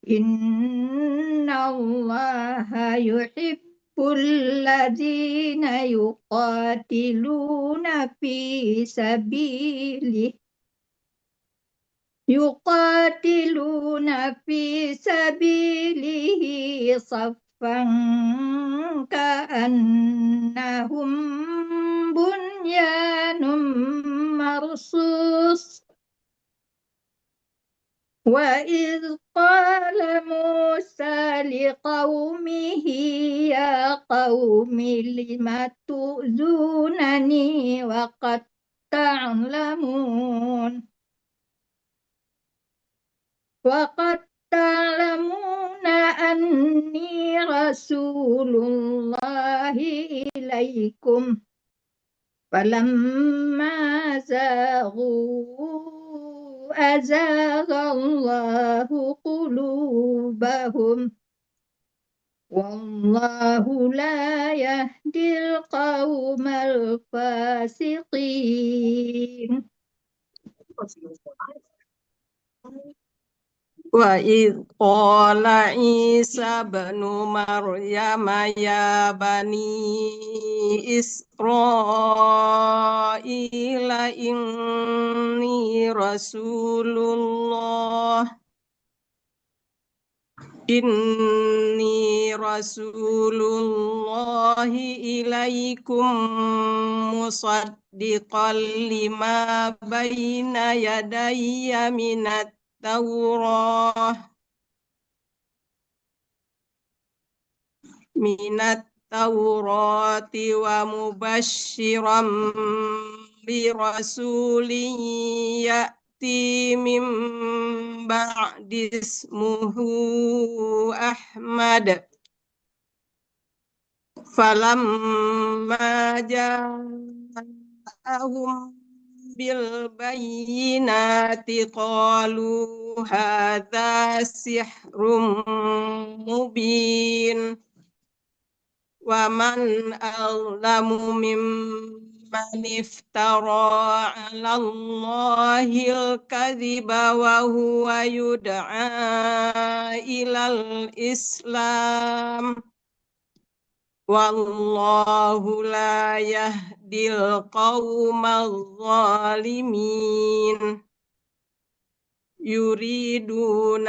إن الله يحب الذين يقاتلون في سبيله صفا كأنهم بنيان مرصوص وإذ قال موسى لقومه يا قوم لم تؤذونني وقد تعلمون أني رسول الله إليكم فلما زاغوا أزاغ الله قلوبهم والله لا يهدي القوم الفاسقين وإذ قال عيسى ابن مريم يا بني إسرائيل إني رسول الله إليكم مصدقا لما بين يدي من التوراة ومبشرا برسول يأتي من بعد اسمه أحمد فلما جاءهم بالبينات قالوا هذا سحر مبين ومن أظلم ممن افترى على الله الكذب وهو يدعى إلى الإسلام والله لا يهدي القوم الظالمين يريدون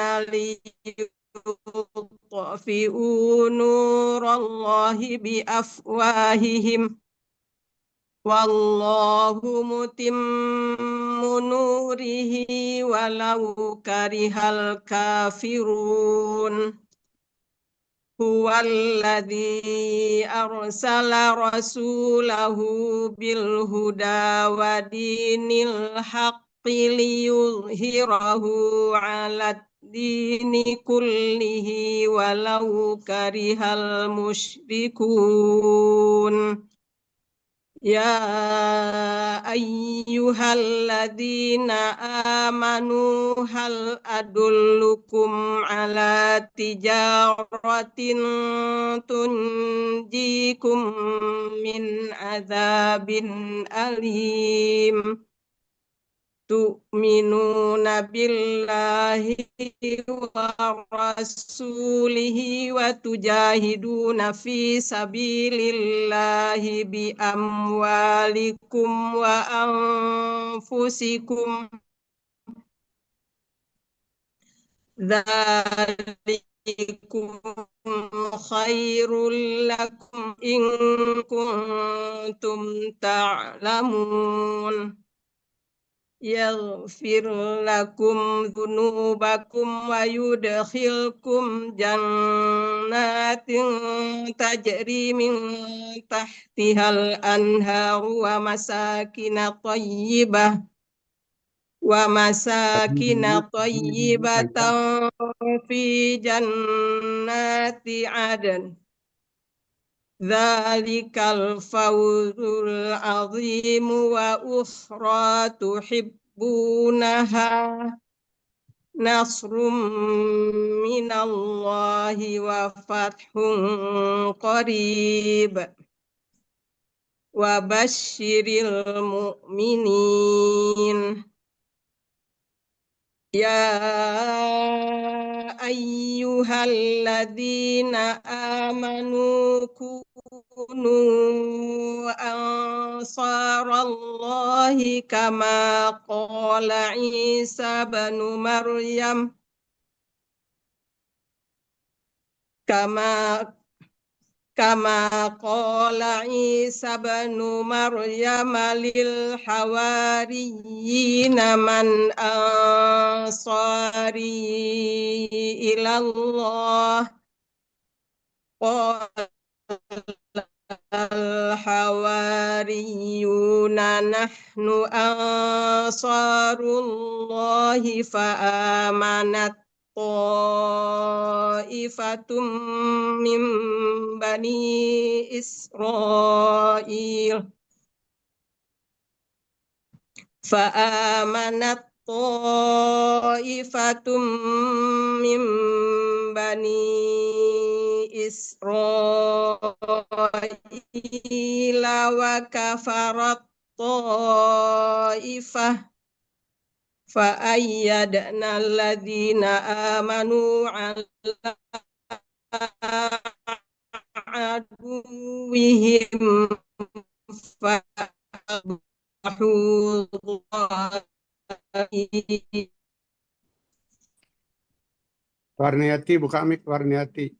ليطفئوا نور الله بأفواههم والله متم نوره ولو كره الكافرون هو الذي أرسل رسوله بالهدى ودين الحق ليظهره على الدين كله ولو كره المشركون يا أيها الذين آمنوا هل أدلكم على تجارة تنجيكم من عذاب أليم تؤمنون بالله ورسوله وتجاهدون في سبيل الله بأموالكم وأنفسكم ذلكم خير لكم إن كنتم تعلمون يغفر لكم ذنوبكم ويدخلكم جنات تجري من تحتها الأنهار ومساكن طيبة في جنات عدن ذلك الفوز العظيم وأخرى تحبونها نصر من الله وفتح قريب وبشر المؤمنين يا أيها الذين آمنوا كونوا أنصار الله كما قال عيسى بن مريم كما قال عيسى بن مريم للحواريين من أنصاري إلى الله قال الحواريون نحن أنصار الله فآمنت طائفة من بني إسرائيل من بني إسرائيل وكفرت طائفة فأيدنا الذين آمنوا على عدوهم فأصبحوا ظاهرين. Warniati, buka mic Warniati.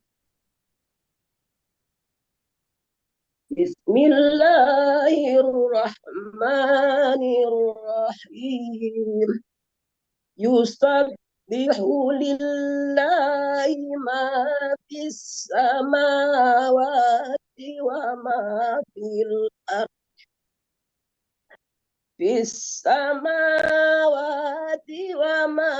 Bismillahirrahmanirrahim. Yusabbihu lillahi ma fis samawati وما في الأرض في السماوات وما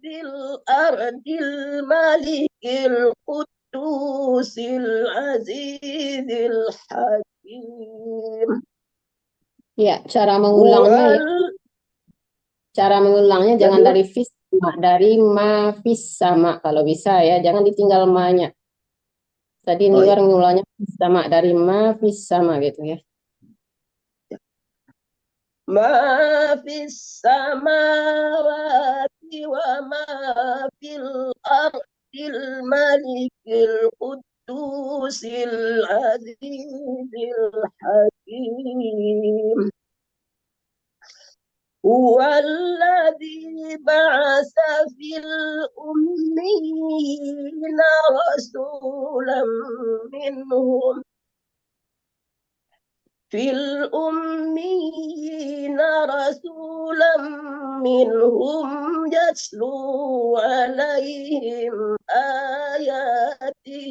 في الأرض الملك القدوس العزيز الحكيم. Ya, cara mengulangnya jangan dari fis sama, dari ma fis sama kalau bisa ya, jangan ditinggal ma-nya. Tadi Niwar ngulangnya fis sama, dari ma fis sama gitu ya. ما في السماوات وما في الأرض الملك القدوس العزيز الحكيم. هو الذي بعث في الأميين رسولا منهم يتلو عليهم آياته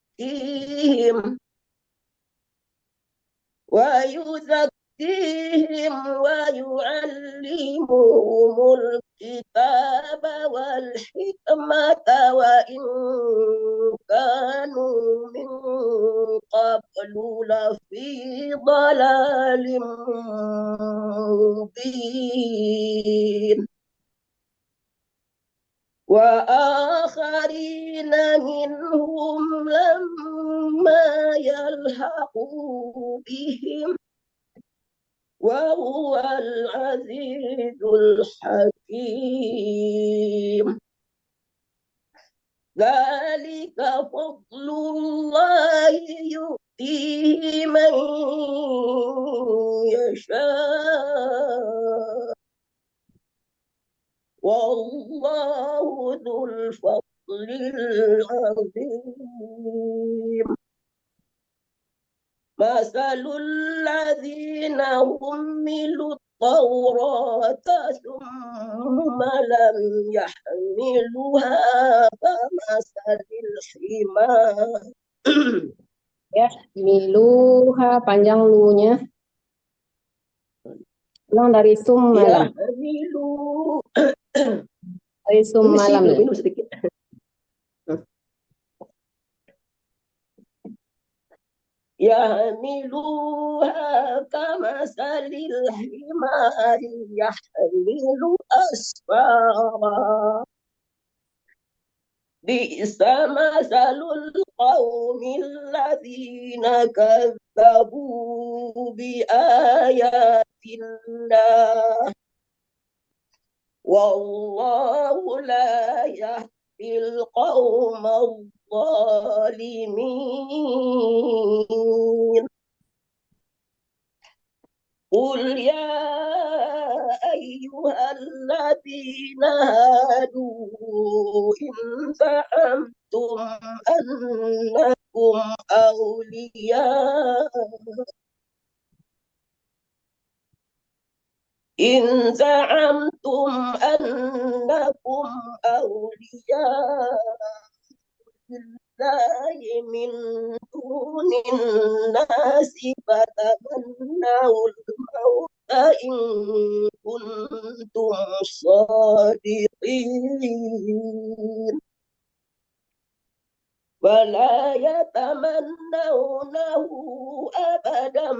ويزكيهم ويعلمهم الكتاب والحكمة وإن كانوا من قبل لفي ضلال مبين. وآخرين منهم لما يلحقوا بهم وهو العزيز الحكيم. ذلك فضل الله يؤتيه من يشاء والله ذو الفضل العظيم. مثل الذين حملوا التوراة ثم لم يحملوها كمثل الحمار. Ya, miluha panjang lunya. Ulang dari sum malam. Dari sum malam. يحملوها كمثل الحمار يحمل أسفارا بئس مثل القوم الذين كذبوا بآيات الله والله لا يهدي القوم الظالمين. قل يا أيها الذين هادوا إن زعمتم أنكم أولياء لله من دون الناس فتمنوا الموت إن كنتم صادقين ولا يتمنونه أبدا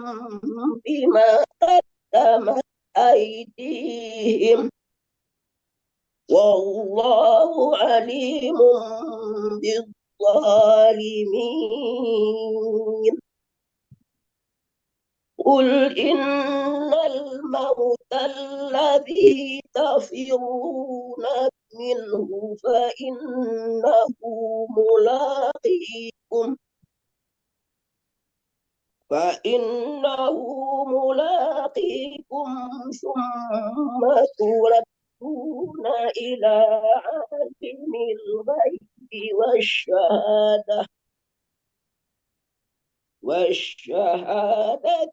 بما قدمت أيديهم والله عليم بالظالمين. قل إن الموت الذي تفرون منه فإنه ملاقيكم ثم تردون إلى عالم الغيب والشهادة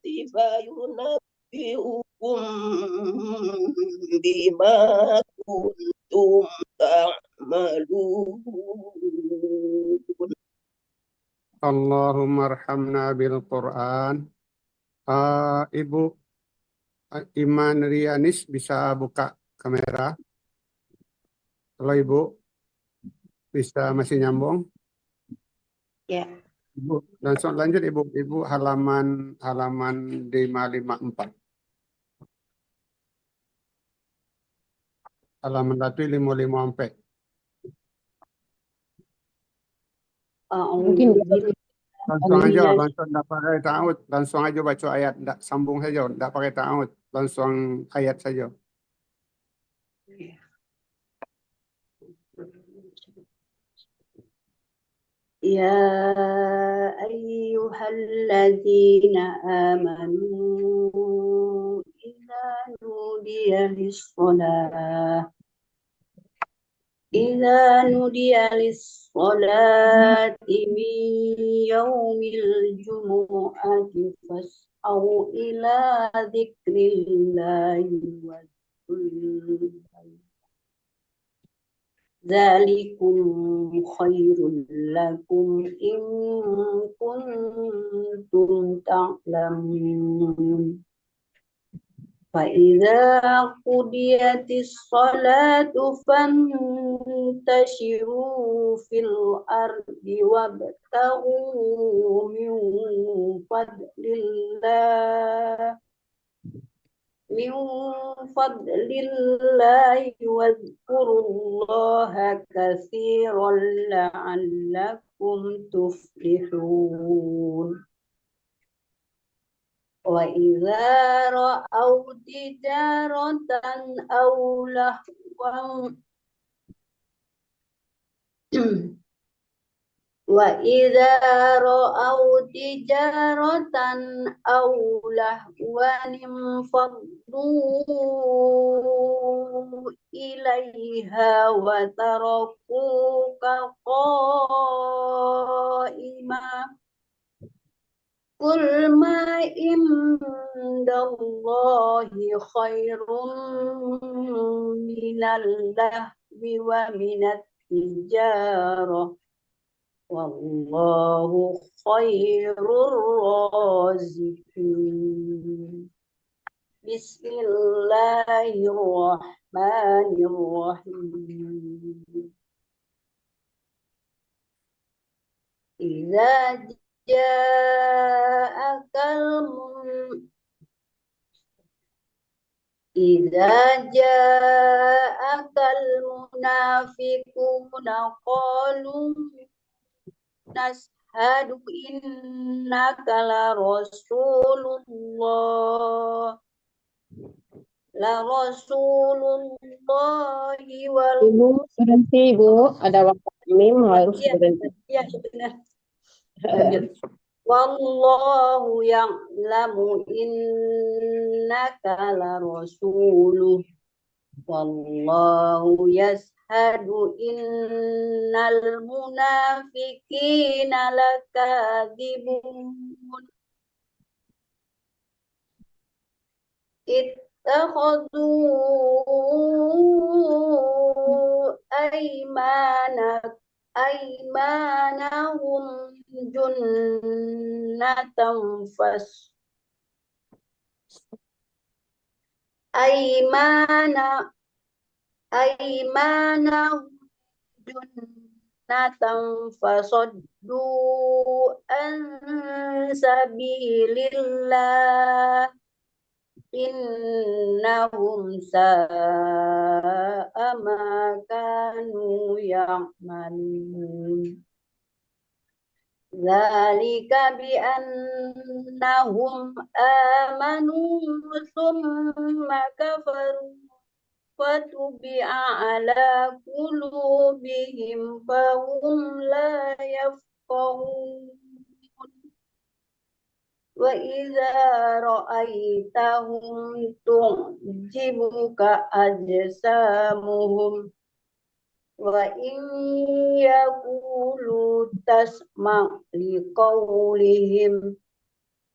فينبئكم بما كنتم تعملون. Allahumma arhamna bil Quran. Ibu Iman Rianis bisa buka kamera. Kalau Ibu bisa masih nyambung. Ya. Ibu langsung lanjut Ibu. Ibu halaman 554. Halaman 554. Mungkin Langsung aja, langsung enggak pakai ta'awud. Langsung aja baca ayat, enggak sambung saja, enggak pakai ta'awud. Langsung ayat saja. Ya ayyuhalladzina amanu idza nudiya lis-shalah min yaumil jumu'ati fas'au ila dzikrillahi wa Zalikum khairul lakum in kuntum ta'lamun. Fa'idza qudiyatis salatu fantashiru fil ardi wabtaghu min fadlillahi wadhkurullaha katsiran la'allakum tuflihun. Wa idza ra'aw tijaratan aw lahwan faddu ilaiha wa tarakuka qa'ima Qul ma indallahi khairum minal lahwi wa minat tijarah wallahu khairur raziqin. Bismillahirrahmanirrahim. Idza ja'akal munafiquna qalu nashhadu innaka la rasulullah wal Ibu berhenti Ibu, ada waktu mim harus berhenti. ya benar. Lanjut. Wallahu ya'lamu innaka la rasuluh wallahu yashhadu innal munafiqina lakadzibun. Ittakhadhu aymanahum junnatan fasaddu an sabilillah innahum sa'a ma kanu ya'malun. Zalika bi annahum amanu summa kafaru fatubi'a ala qulubihim fahum la yafqahun. Wa idza ra'aitahum tu'jibuka ajsamuhum wa in yaqulu tasma' liqawlihim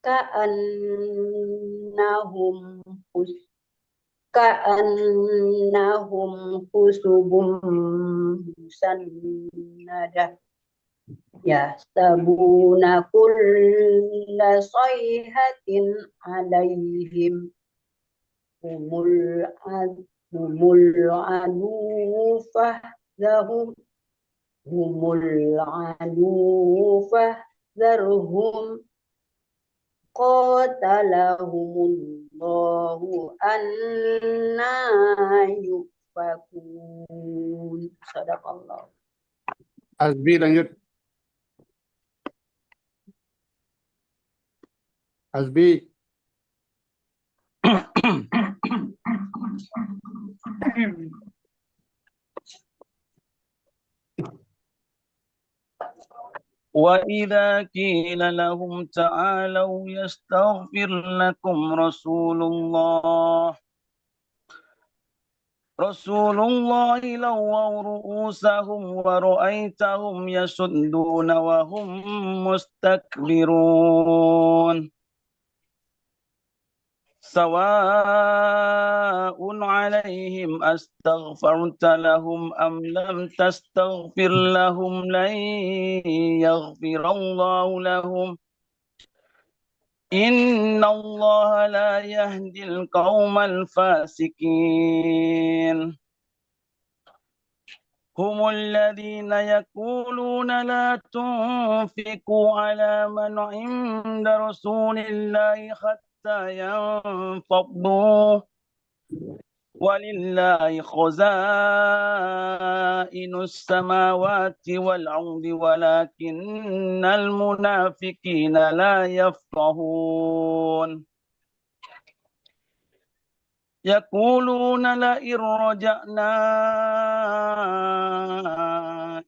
ka'annahum husubun musannadah yahsabuna kulla sayhatin alaihim humul adu fahdahum fahdharhum qatalahumullahu anna yufakun. Sadaqallah. Azbi lanjut. Azbi. وإذا قيل لهم تعالوا يستغفر لكم رسول الله لووا رؤوسهم ورأيتهم يسدون وهم مستكبرون سواء عليهم أستغفرت لهم أم لم تستغفر لهم لن يغفر الله لهم إن الله لا يهدي القوم الفاسقين هم الذين يقولون لا تنفقوا على من عند رسول الله حتى ينفضوا ولله خزائن السماوات والأرض ولكن المنافقين لا يفقهون يقولون لئن رجعنا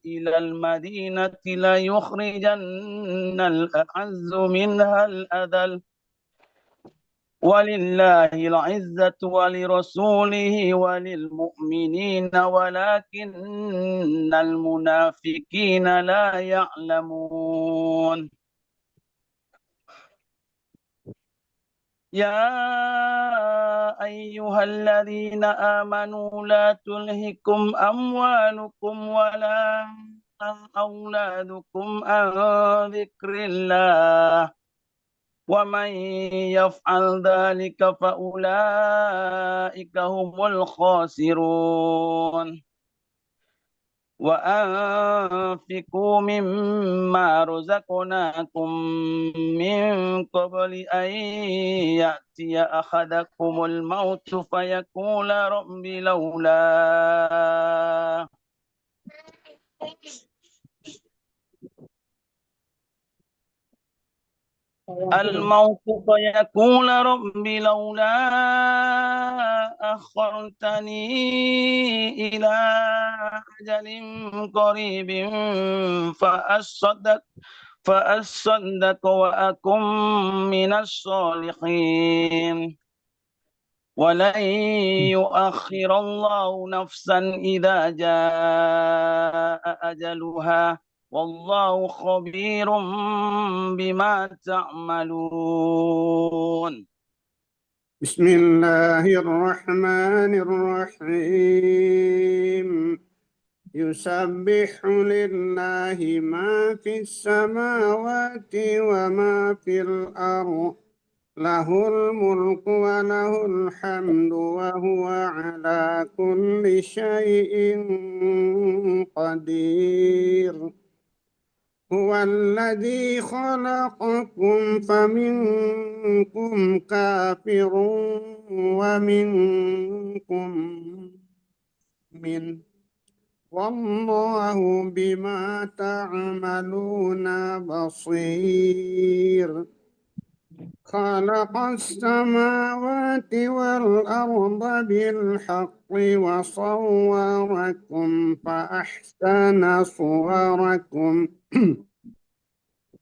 إلى المدينة ليخرجن الأعز منها الأذل ولله العزة ولرسوله وللمؤمنين ولكن المنافقين لا يعلمون يا أيها الذين آمنوا لا تلهكم أموالكم ولا أولادكم عن ذكر الله ومن يفعل ذلك فأولئك هم الخاسرون وأنفقوا مما رزقناكم من قبل أن يأتي أحدكم الموت فيقول رب لولا أخرتني إلى أجل قريب فأصدق وأكن من الصالحين ولن يؤخر الله نفسا إذا جاء أجلها والله خبير بما تعملون بسم الله الرحمن الرحيم يسبح لله ما في السماوات وما في الأرض له الملك وله الحمد وهو على كل شيء قدير هو الذي خلقكم فمنكم كافر ومنكم مؤمن والله بما تعملون بصير خلق السماوات والأرض بالحق وصوركم فأحسن صوركم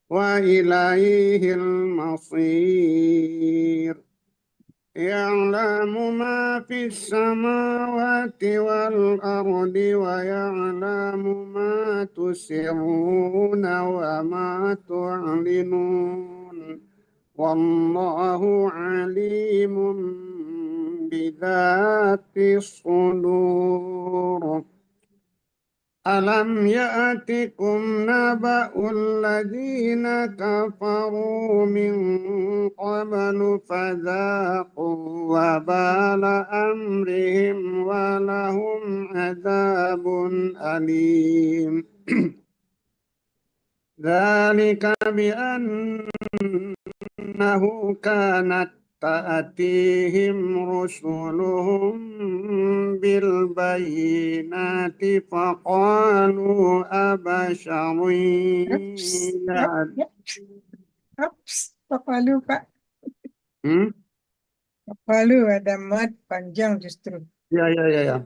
وإليه المصير يعلم ما في السماوات والأرض ويعلم ما تسرون وما تعلنون والله عليم بذات الصدور Alam ya'atikum naba'ul ladina kafaru min qablu fadhaqu wabala amrihim walahum adabun alim. Dzalika bi'annahu kanat ta'atihim rusuluhum bil bayyinati faqalu abasharun Apa lupa? Apa lu ada mat panjang justru. Ya.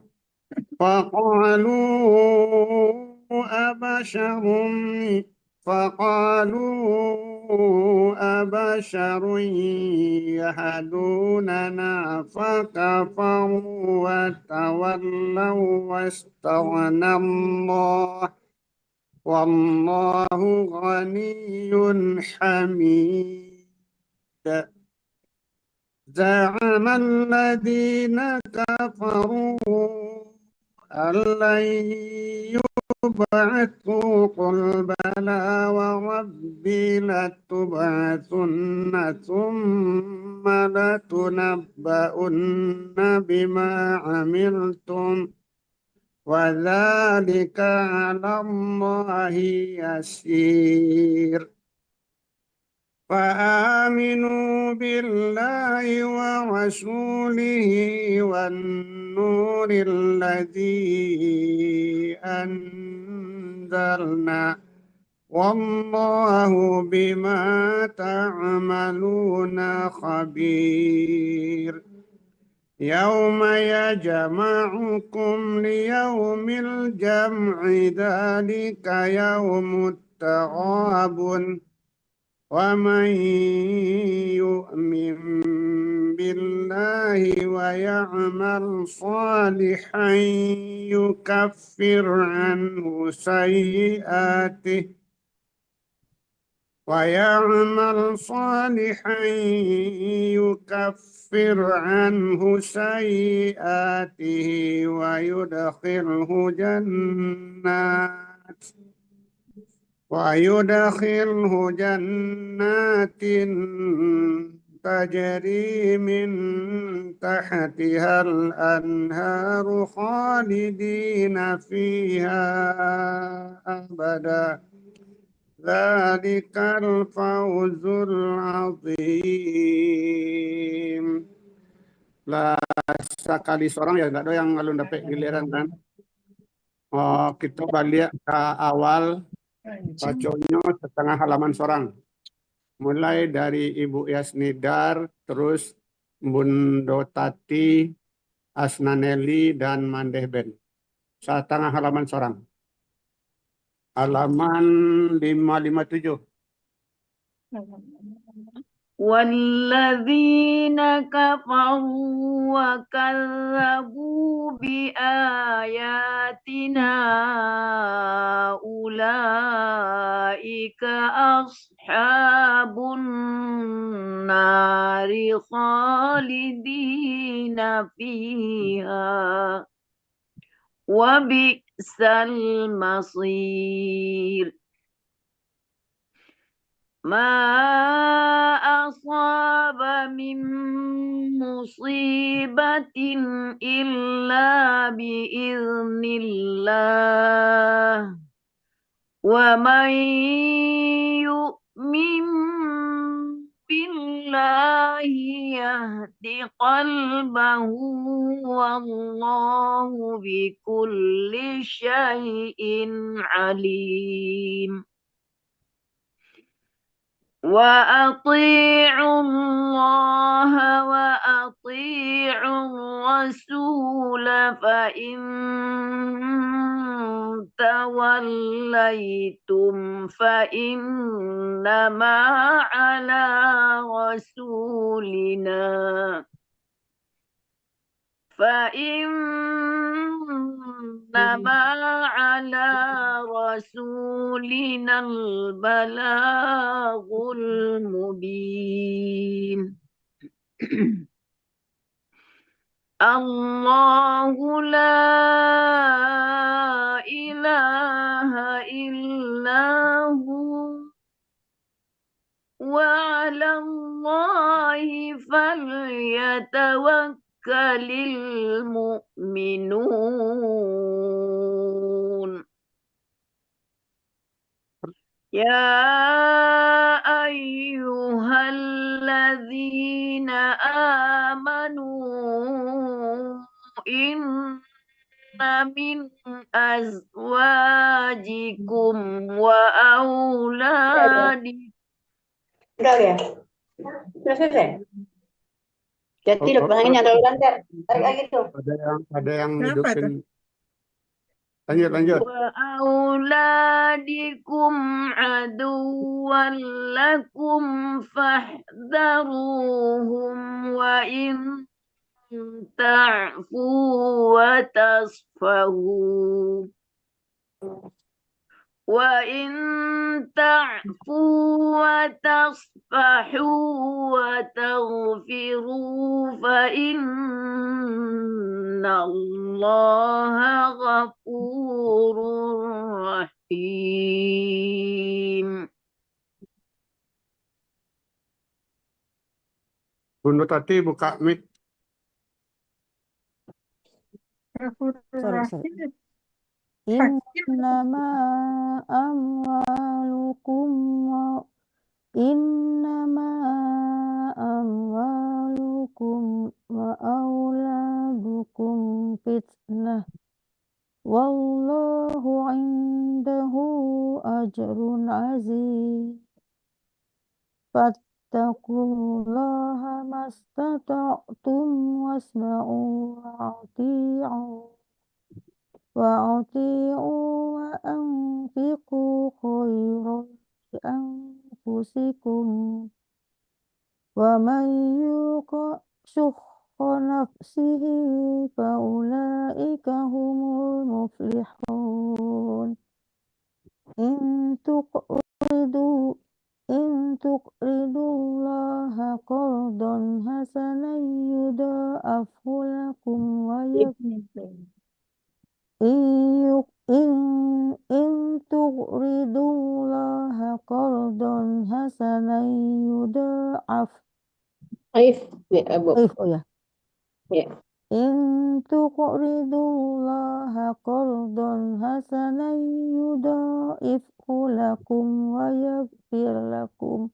Faqalu abasharun yahdunana fakafaru wa tawallaw wastaghna Allah wallahu ghaniyyun hamid. زعم الذين كفروا أن لن يبعثوا قل بلى وربي لتبعثن ثم لتنبؤن بما عملتم وذلك على الله يسير. فآمنوا بالله ورسوله والنور الذي أنزلنا والله بما تعملون خبير. يوم يجمعكم ليوم الجمع ذلك يوم التغابن ومن يؤمن بالله ويعمل صالحا يكفر عنه سيئاته ويدخله جنات تجري من تحتها الأنهار خالدين فيها أبدا ذلك الفوز العظيم. Lah sekali seorang ya nggak ada yang ngalun dapat giliran kan. Kita balik ke awal baconya setengah halaman seorang. Mulai dari Ibu Yasnidar, terus Bundo Tati, Asnaneli, dan Mandehben. Setengah halaman seorang. Halaman 557. والذين كفروا وكذبوا بآياتنا أولئك أصحاب النار خالدين فيها وبئس المصير. ما أصاب من مصيبة إلا بإذن الله ومن يؤمن بالله يهد قلبه والله بكل شيء عليم. وأطيعوا الله وأطيعوا الرسول فإن توليتم فإنما على رسولنا البلاغ المبين. الله لا إله إله إلا هو وعلى الله فليتوكل المؤمنون يا أيها الذين آمنوا إن من أزواجكم وأولادكم Udah ya? Udah selesai? Jadi lo panggilnya ada lancar. Tarik lagi tuh. Ada yang Kenapa tuh? hidupin. Lanjut. وأولادكم عدوا لكم فاحذروهم وإن تعفوا وتصفحوا وتغفروا فإن الله غفور رحيم. Bunda Tati buka mic. Sorry. Innama amwalukum wa auladukum fitnah wallahu indahu ajrun azim fattaqullaha mastata'tum wasma'u wa'ati'u wa anfiqu khairan li anfusikum wa man yuqa syuhha nafsihi fa ulaika humul muflihun in tuqridu Allaha qardan hasanan yudha'afhu lakum wa in tuqridullaha qardan hasanan yudha'af in tuqridullaha qardan hasanan yudha'ifhu lakum wa yaghfir lakum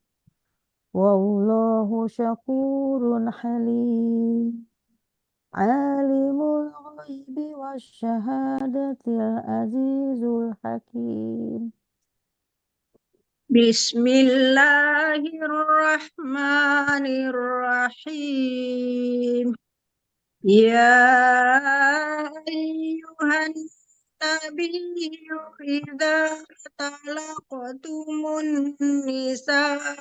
wallahu syakurun halim alimul ghaibi wasyahadatil azizul hakim. Bismillahirrahmanirrahim. Ya ayyuhan nabiyyu idza talaqtumun nisaa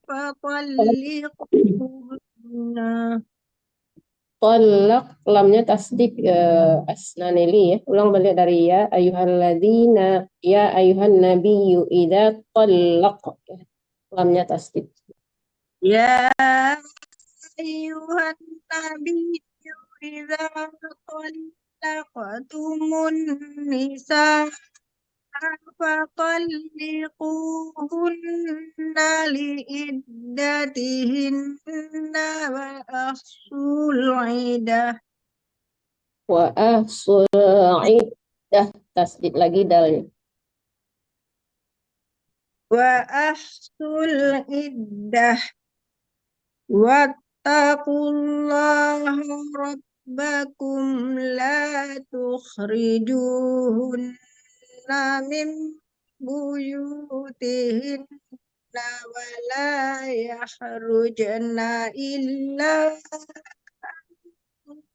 fatalliquhunna. Tolak lamnya tasdid asnanili ya. Ulang balik dari ya ayuhan nabiyyu idza tallaq. Lamnya tasdid. Ya ayuhan nabiyyu idza tallaqtumun nisaa fatalliquhunna liiddatihinna wa ahsul iddah. Wa ahsul iddah tasdid lagi dalnya. Wa ahsul iddah wattaqullaha rabbakum la tukhrijuhunna min buyutihinna wa la yakhrujna illa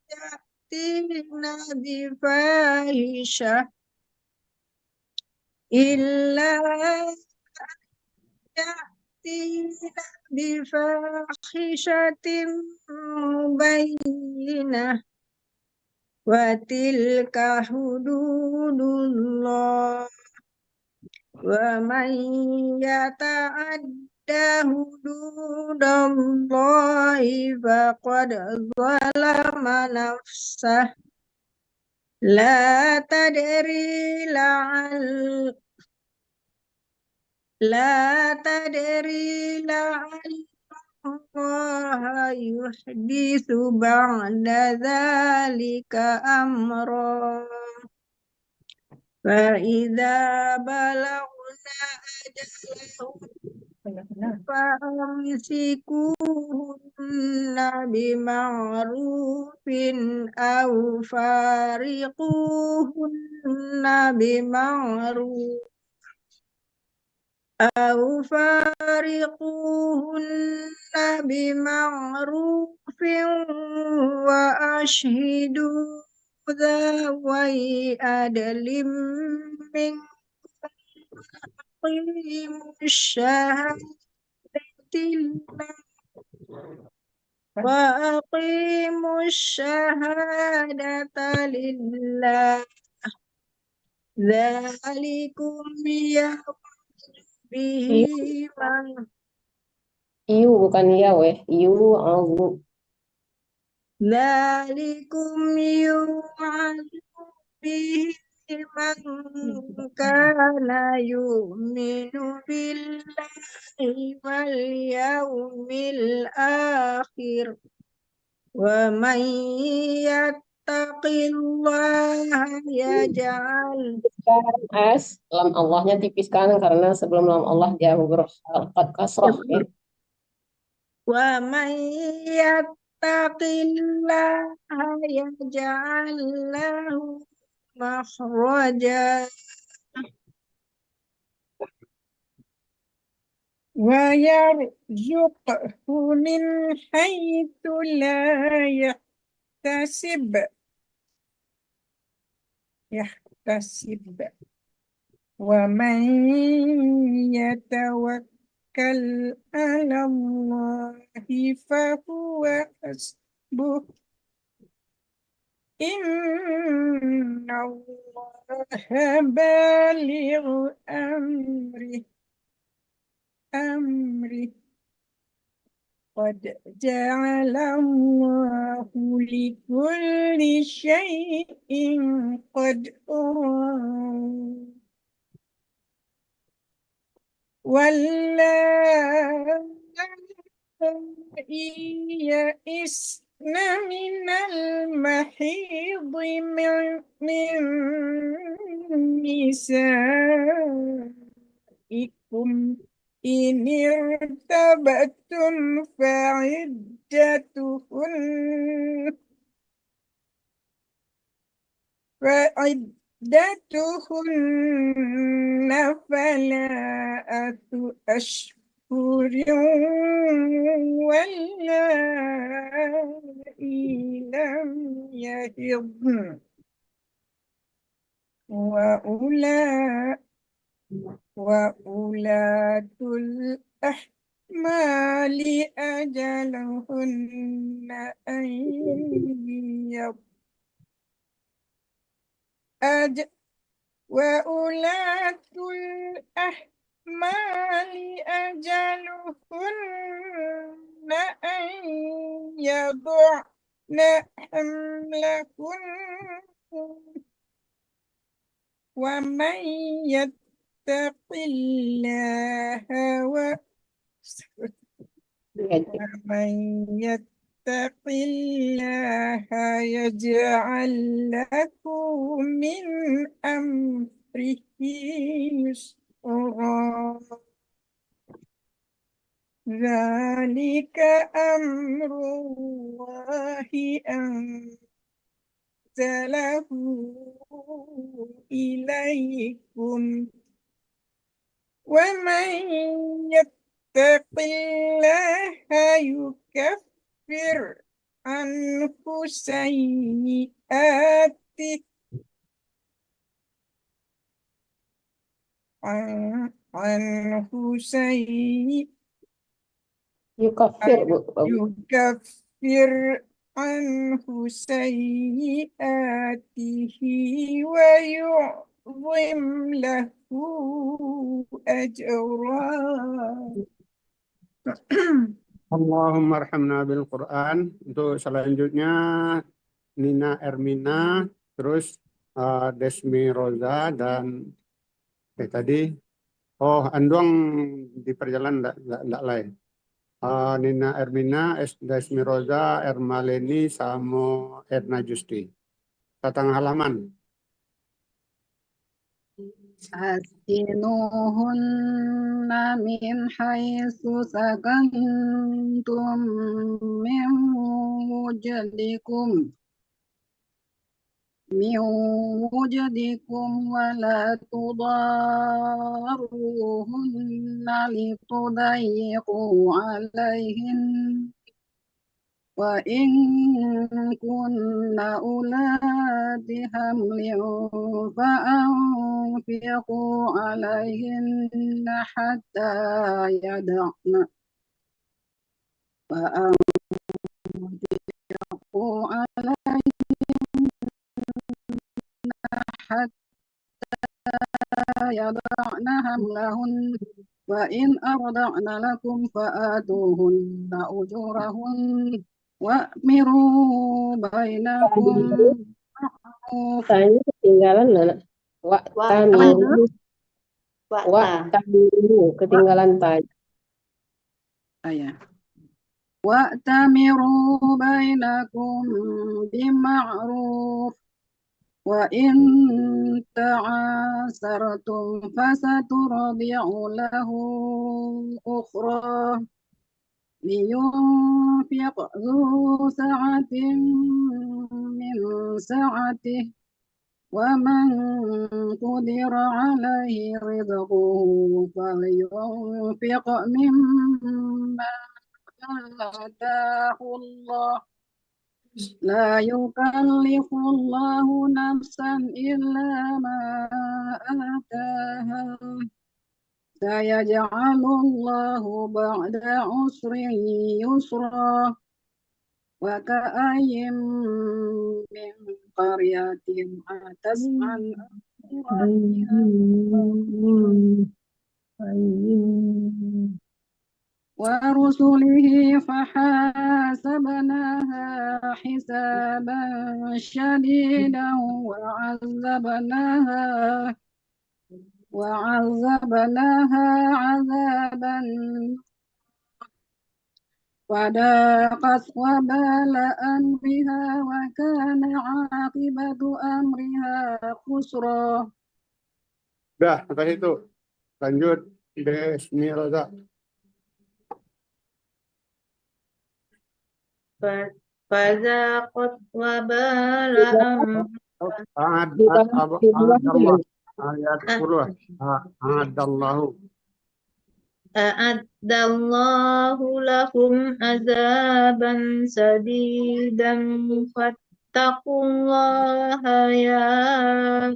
ya'tina bifahisha bifahishatin mubayyinah wa tilka hududullah wa man yata'adda hududallahi faqad zalama nafsah la tadri لا تدري لعل الله يحدث بعد ذلك أمرا فإذا بلغنا أجلهن فأمسكوهن بمعروف أو فارقوهن بمعروف وأشهدوا ذوي عدل منكم وأقيموا الشهادة لله ذلكم يوم به من Iu bukan Yahweh, Iu azu. ذلكم يوعظ به من كان يؤمن بالله واليوم الآخر ومن يتق الله يجعل Sekarang lam Allahnya tipiskan karena sebelum lam Allah dia berharkat kasroh ya. ومن يتق الله يجعل له مخرجا ويرزقه من حيث لا يحتسب ومن يتوكل على الله فهو حسبه إن الله بالغ أمره قد جعل الله لكل شيء قدرا واللائي يئسن من المحيض من نسائكم إن ارتبتم فعدتهن ثلاثة أشهر واللائي لم يحضن وأولاة الأحمال أجلهن أن وأولاة الأحمال أجلهن أن يضعن حملهن ومن يتق الله يجعل له من أمره يسرا ذلك أمر الله أنزله إليكم ومن يتق الله يكفر عنه سيئاته يكفر عنه سيئاته ويعظم له أجرا. Allahumma arhamna bil Quran. Untuk selanjutnya Nina Ermina, terus Desmi Roza dan Oke, tadi Anduang di perjalanan enggak lain. Nina Ermina, Esmiroza, Ermaleni, sama Erna Justi. Tatang halaman. Askinuhunna min haitsu sakantum min wujdikum wa la tudarruhunna litudayyiqu alaihin wa in kunna ulati hamlin fa'anfiqu alaihinna hatta yada'na yada'na hamlahun wa in arda'na lakum fa'atuhunna ujurahun wa'miru bainakum Tanya ketinggalan anak. Wa'tamiru ketinggalan tanya. Ayah. Wa'tamiru bainakum bima'ruf wa in ta'asartum fasaturdi'u lahu ukhra liyunfiq dhu sa'atin min sa'atih wa man qudira 'alaihi rizquhu falyunfiq mimma ataahu Allah la yukallifu Allahu nafsan illa ma ataaha sayaj'alu Allahu ba'da usrin yusra wa ka'ayyin min qaryatin atas an wa rusulihi fahasabnaha hisaban shadidan wa 'azabnaha 'azaban wadaqat wabala amriha wa kana 'aqibatu amriha khusra. Udah, sampai itu. Lanjut, Desmiroza. Fazaqat wabala Ayat 10. A'adallahu. A'addallahu lahum azaban sadidan fattaqullaha ya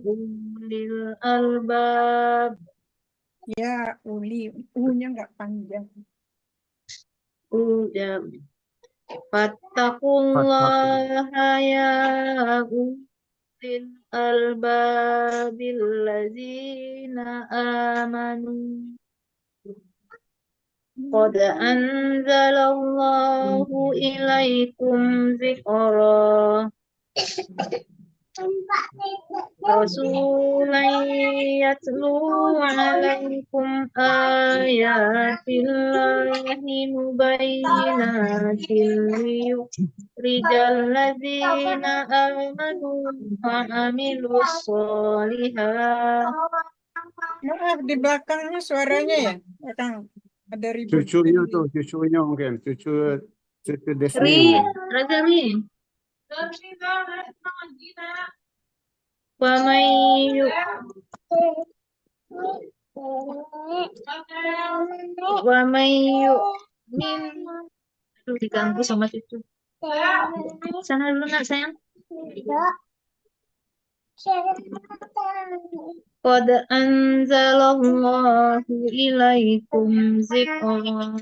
ulil albab. Ya, uli. U-nya nggak panjang. Udah. Fattaqullaha ya ulil albabil ladzina amanu. Qad anzalallahu ilaikum zikra. Rasulan yatlu alaikum ayatillahi mubayyinatin liyukhrijal ladzina amanu wa amilus sholihat. Maaf, di belakangnya suaranya ya? Belakang ada ribut. Cucunya mungkin. Cucu Desmi mungkin. Razali. Wa may min diganggu sama cucu. Sana dulu nak sayang. Qad anzalallahu ilaikum zikra.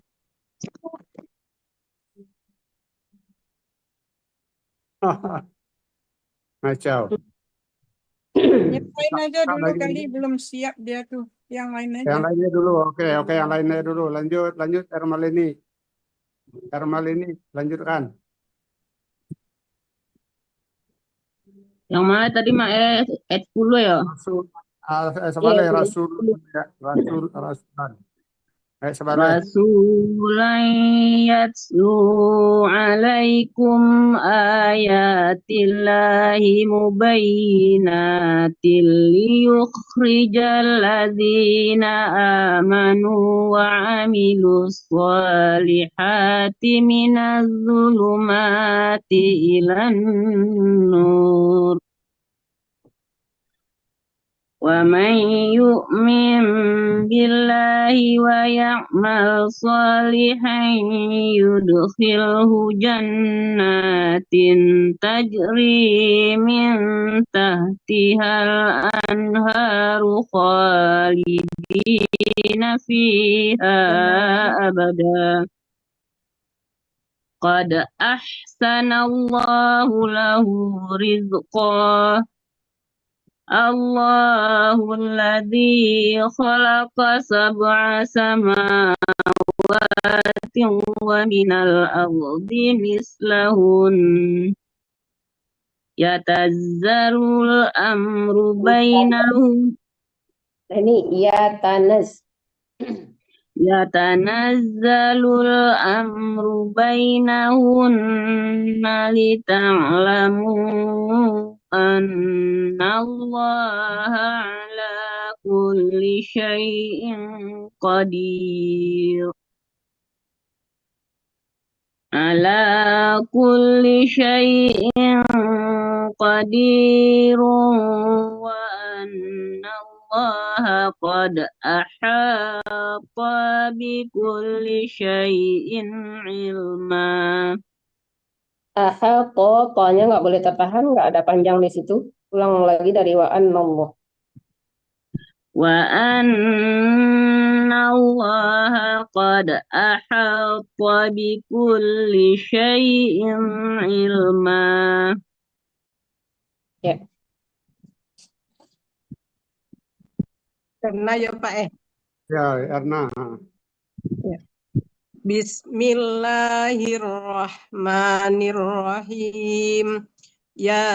Macau. Yang lain aja dulu kali, belum siap dia tuh. Yang lain aja. Yang lainnya dulu. Oke, yang lainnya dulu. Lanjut Ermalini. Lanjutkan. Yang mana tadi Mak ayat 10 ya? Sebalai Rasul, Rasulan. Sebalai. Rasulan yatlu alaikum ayatillahi mubayyinatin liyukhrijal ladzina amanu wa amilus solihati minaz zulumati ilan nur. ومن يؤمن بالله ويعمل صالحا يدخله جنات تجري من تحتها الأنهار خالدين فيها أبدا قد أحسن الله له رزقا الله الذي خلق 7 سماوات ومن الأرض مثلهن يتنزل الأمر بينهم Ini يتنزل الأمر بينهن لتعلموا أن الله على كل شيء قدير وأن الله قد أحاط بكل شيء علما. Ahata, tanya nggak boleh tertahan, nggak ada panjang di situ. Ulang lagi dari wa annallah. وأن الله قد أحاط بكل شيء علما. Ya. Karena ya Pak Ya, Erna. Ya. Bismillahirrahmanirrahim. Ya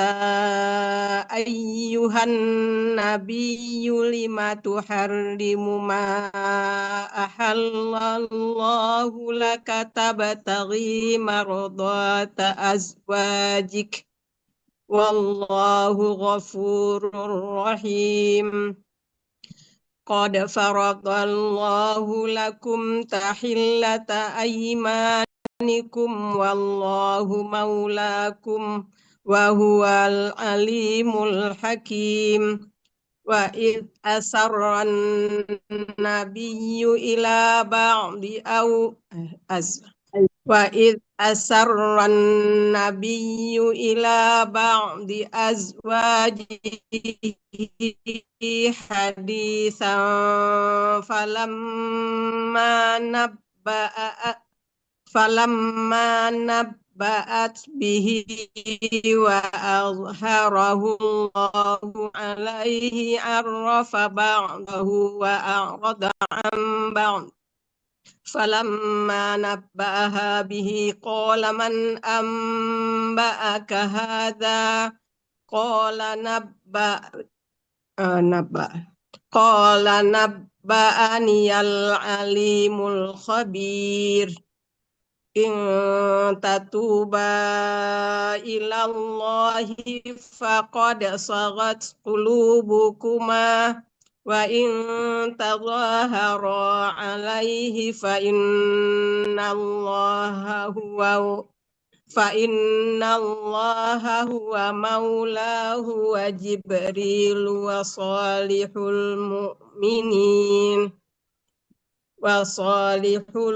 ayyuhan nabiyyu lima tuharrimu ma ahallallahu laka tabtaghi mardata azwajik wallahu ghafurur rahim. Qad faradallahu lakum tahillata aymanikum wallahu maulakum wa huwal alimul hakim. Wa id asarran nabiyyu ila ba'di وإذ أسر النبي إلى بعض أزواجه حديثا فلما نبأت به وأظهره الله عليه عرف بعضه وأعرض عن بعض فلما نبأها به قال من أنبأك هذا قال نبأني العليم الخبير إن تتوبا إلى الله فقد صغت قلوبكما وإن تظاهرا عليه فإن الله هو مولاه وجبريل وصالح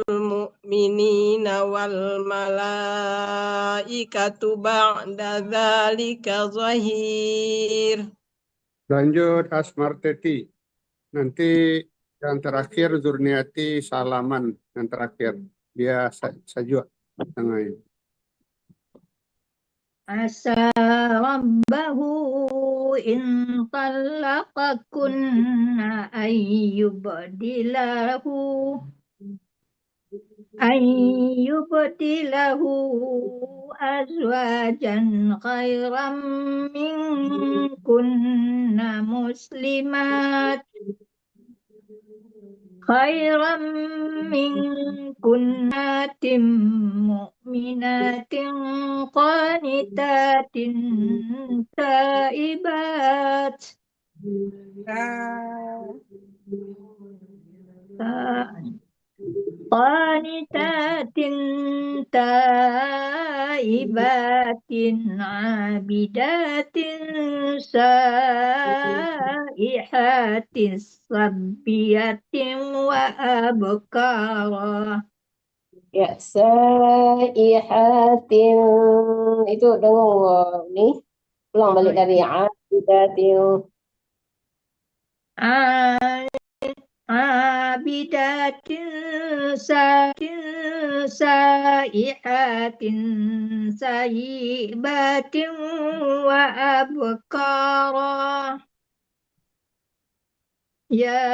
المؤمنين والملائكة بعد ذلك ظهير. Lanjut Asmarteti. Nanti yang terakhir Zurniati Salaman yang terakhir. Dia saja tengah. Asa rabbahu in talaqakunna ayyubdilahu أن يبدله أزواجا خيرا منكن مسلمات مؤمنات قانتات تائبات قانتات تائبات عابدات سائحات صبية وأبكارا. Ya, saihatin itu dengung nih. Ulang balik dari abidatin. عابدات سائحات سيبات وأبكارا. يا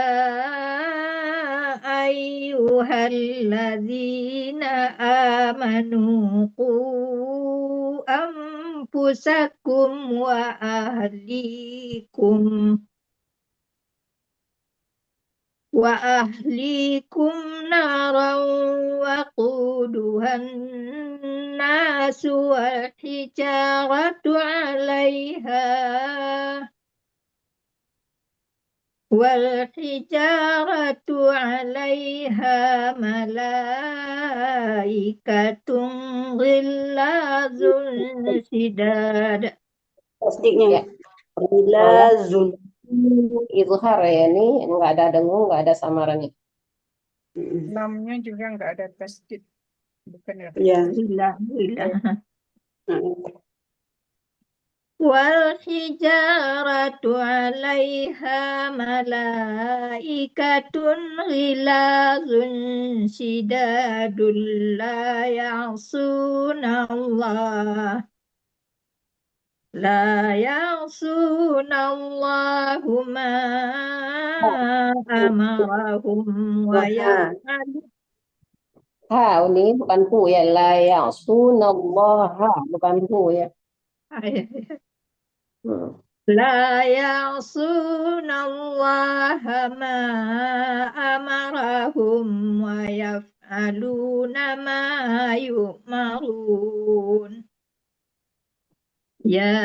أيها الذين آمنوا قوا أنفسكم وأهليكم نارا وقودها الناس والحجارة عليها ملائكة غلاظ شداد. Plastiknya Ya, Gilazun. izhar ya ini nggak ada dengung, nggak ada samarannya. Lamnya juga nggak ada tasdid. Bukan ya. Ya. والحجارة عليها ملائكة غلاظ شداد لا يعصون الله ما أمرهم ويفعلون. Ini bukan hu ya, la ya'sunallaha, bukan hu ya. لا يعصون الله ما أمرهم ويفعلون ما يؤمرون. يا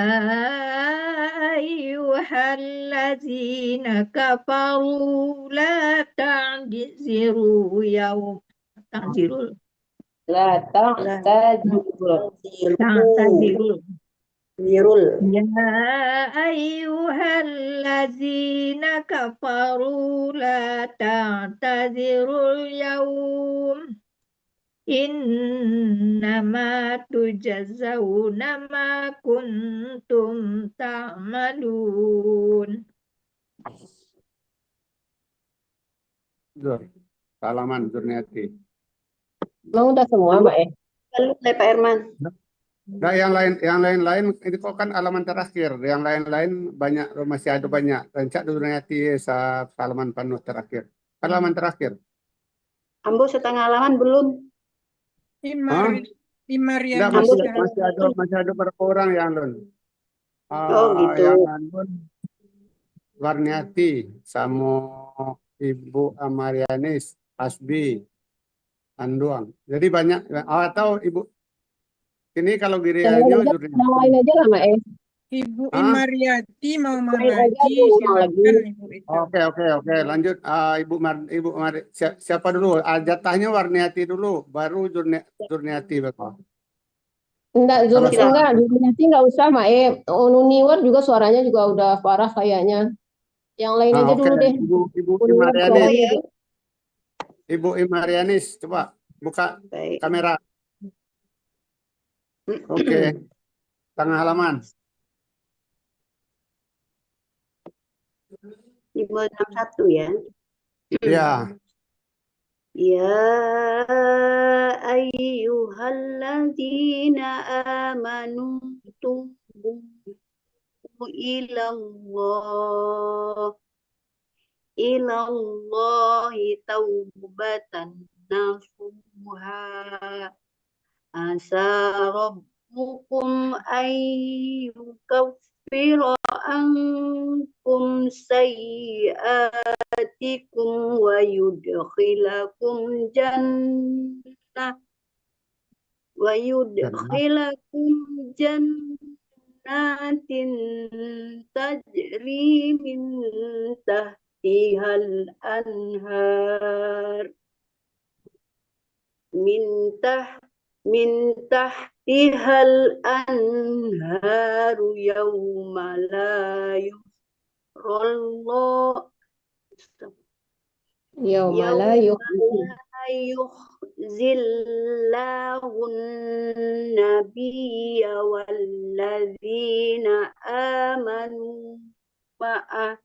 أيها الذين كفروا لا تعتذروا يوم La ta'tadzirul. يا أيها الذين كفروا لا تعتذروا اليوم إنما تجزون ما كنتم تعملون. Salaman Zurniati. Udah semua, Mbak ya? Pak Herman. Nah, yang lain ini kok kan halaman terakhir. Yang lain banyak, masih ada banyak. Rencak Zurniati halaman penuh terakhir. Halaman terakhir. Ambo setengah halaman belum. Enggak, masih ada berapa orang yang Lun? Gitu. Yang Lun Warniati sama Ibu Amarianis, Asbi, Anduang. Jadi banyak. Atau Ibu ini kalau Girianya Yang lain aja lah, Mbak ya. Ibu Imariati mau mengaji, silakan Ibu itu. Oke. Lanjut. Ibu siapa dulu? Jatahnya Warniati dulu, baru Zurniati bakal. Enggak, Zurniati nggak usah, Mbak ya. Nuniwer juga suaranya juga udah parah kayaknya. Yang lain aja dulu deh. Ibu Imarianis, coba buka kamera. Oke. Tengah halaman. Ibu 61 ya. Ya. Ya ayyuhalladzina amanu tubu ilallahi taubatan nasuha asa rabbukum ayyukaffira ankum sayyiatikum wa yudkhilakum jannah jannatin tajri min tahtihal anhar min tahtihal anharu yawma la Yauma la yukhzillahu nabiyya walladzina amanu ma'ah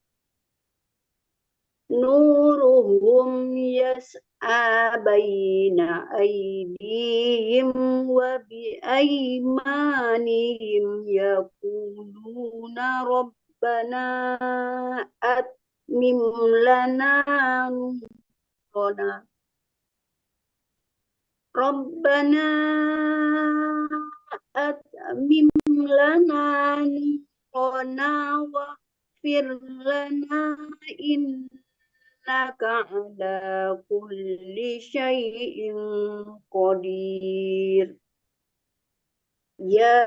nuruhum yas'a baina aydihim wa bi aymanihim yaquluna rabbana atmim lana nurana Rabbana atmim lana nurana waghfir lana innaka ala kulli syai'in qadir. Ya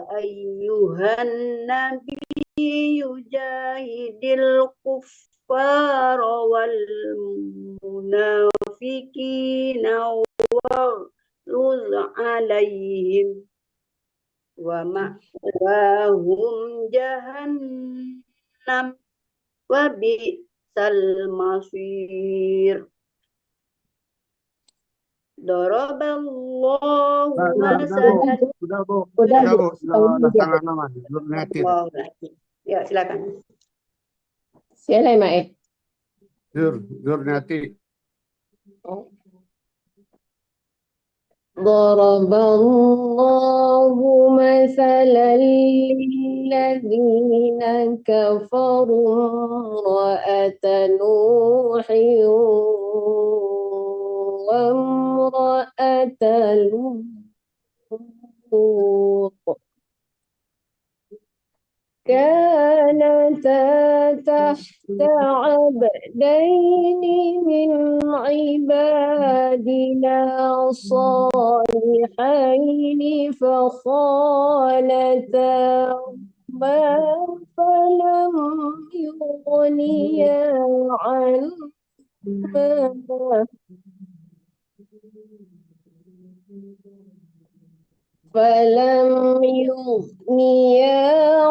ayyuhan nabiyyu jahidil kuffara wal munafiqina waghluz alaihim wa ma'wahum jahannam wa bi'sal masir. Daraballahu masalan. Sudah, Bu. Tangan nama. Ya, silakan. Siapa Mae? Zurnati. Daraballahu masalan lilladzina kafaru ra'ata Nuhin wa imra'ata Lut كانتا تحت عبدين من عبادنا صالحين فخانتاهما فلم يغنيا عنهما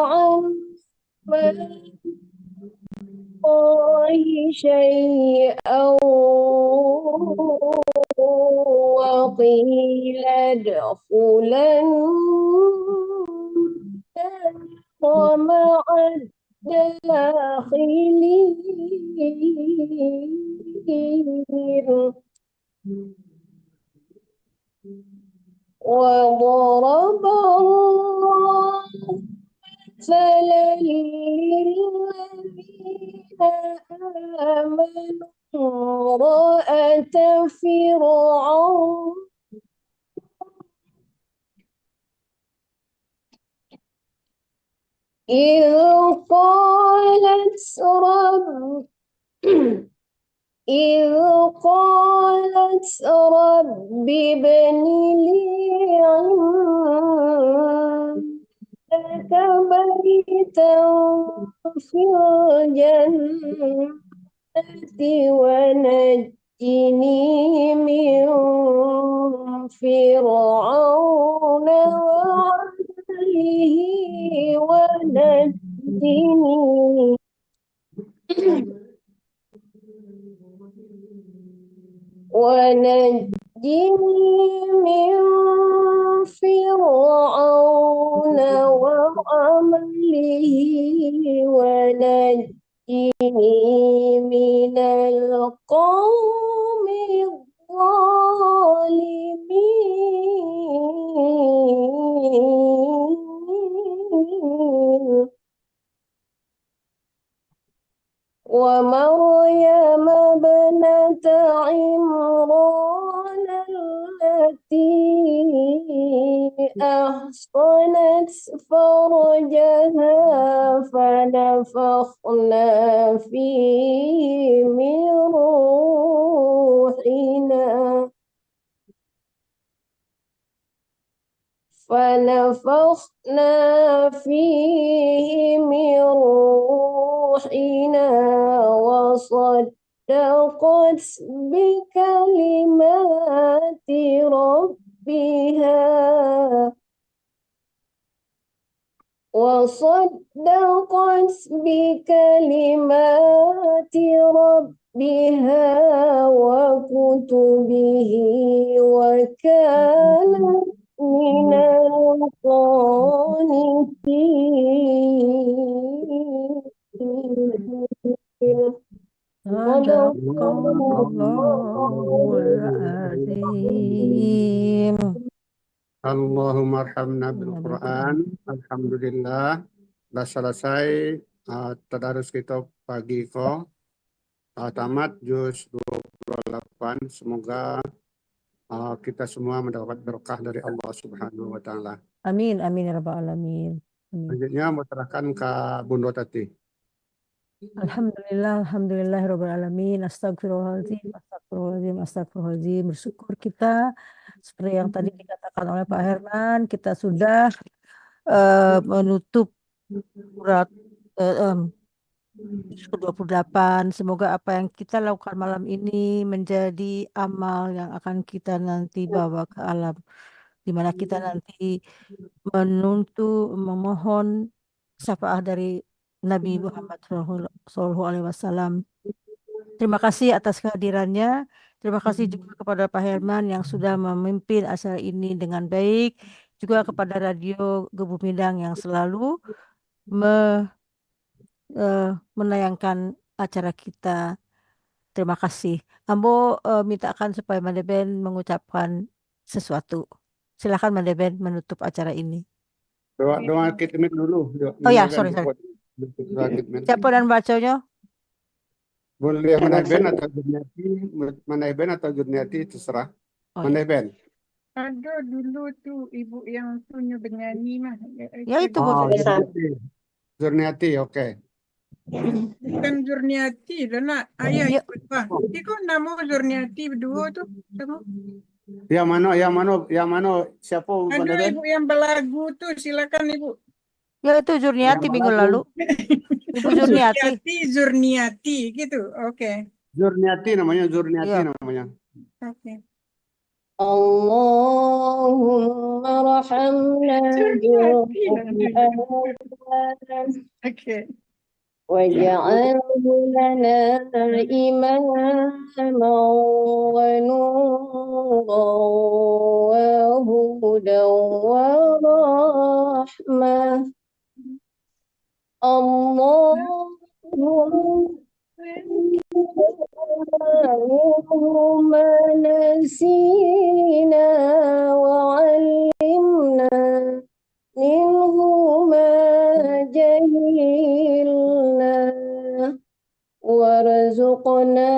عنهما الله شيئا وقيل ادخلا النار مع الداخلين. وضرب الله مثلا للذين آمنوا امرأة فرعون إذ قالت رب ابن لي عندك بيتا في الجنة ونجني من فرعون وعمله ونجني من فرعون وعمله ونجني من القوم الظالمين. ومريم ابنة عمران التي أحصنت فرجها فنفخنا فيه من روحنا وصدقت بكلمات ربها وكتبه وكانت من القانتين. Sadaqallahul azim. Allahumma arhamna bil Quran. Alhamdulillah. Sudah selesai tadarus kita pagi ko. Tamat juz 28. Semoga kita semua mendapat berkah dari Allah Subhanahu wa taala. Amin amin ya rabbal alamin. Amin. Selanjutnya mau serahkan ke Bunda Tati. Alhamdulillahirabbil alamin. Astagfirullahaladzim. Bersyukur kita seperti yang tadi dikatakan oleh Pak Herman, kita sudah menutup surat ke-28. Semoga apa yang kita lakukan malam ini menjadi amal yang akan kita nanti bawa ke alam, di mana kita nanti memohon syafaat dari Nabi Muhammad Shallallahu Alaihi Wasallam. Terima kasih atas kehadirannya. Terima kasih juga kepada Pak Herman yang sudah memimpin acara ini dengan baik. Juga kepada Radio Gebu Mindang yang selalu menayangkan acara kita. Terima kasih. Ambo mintakan supaya Mandeben mengucapkan sesuatu. Silakan Mandeben menutup acara ini. Doa khidmat dulu. Oh ya, sorry. Siapa dan bacanya? Boleh Manaiben atau Jurniati terserah. Manaiben. Ada dulu tuh ibu yang punya bernyanyi mah. Ya itu Bu Jurniati, oke. Bukan Jurniati, Dona. Ayah ikut Pak. Itu nama Jurniati berdua tuh. Yang mana? Siapa? Ada ibu yang belagu tuh, silakan ibu. Ya itu Jurniati minggu lalu. Ibu Jurniati gitu. Oke. Jurniati namanya. Oke. Allahumma rahamna Oke. واجعله لنا إماما ونورا وهدى ورحمة اللهم نسينا وعلمنا منه ما جهلنا وارزقنا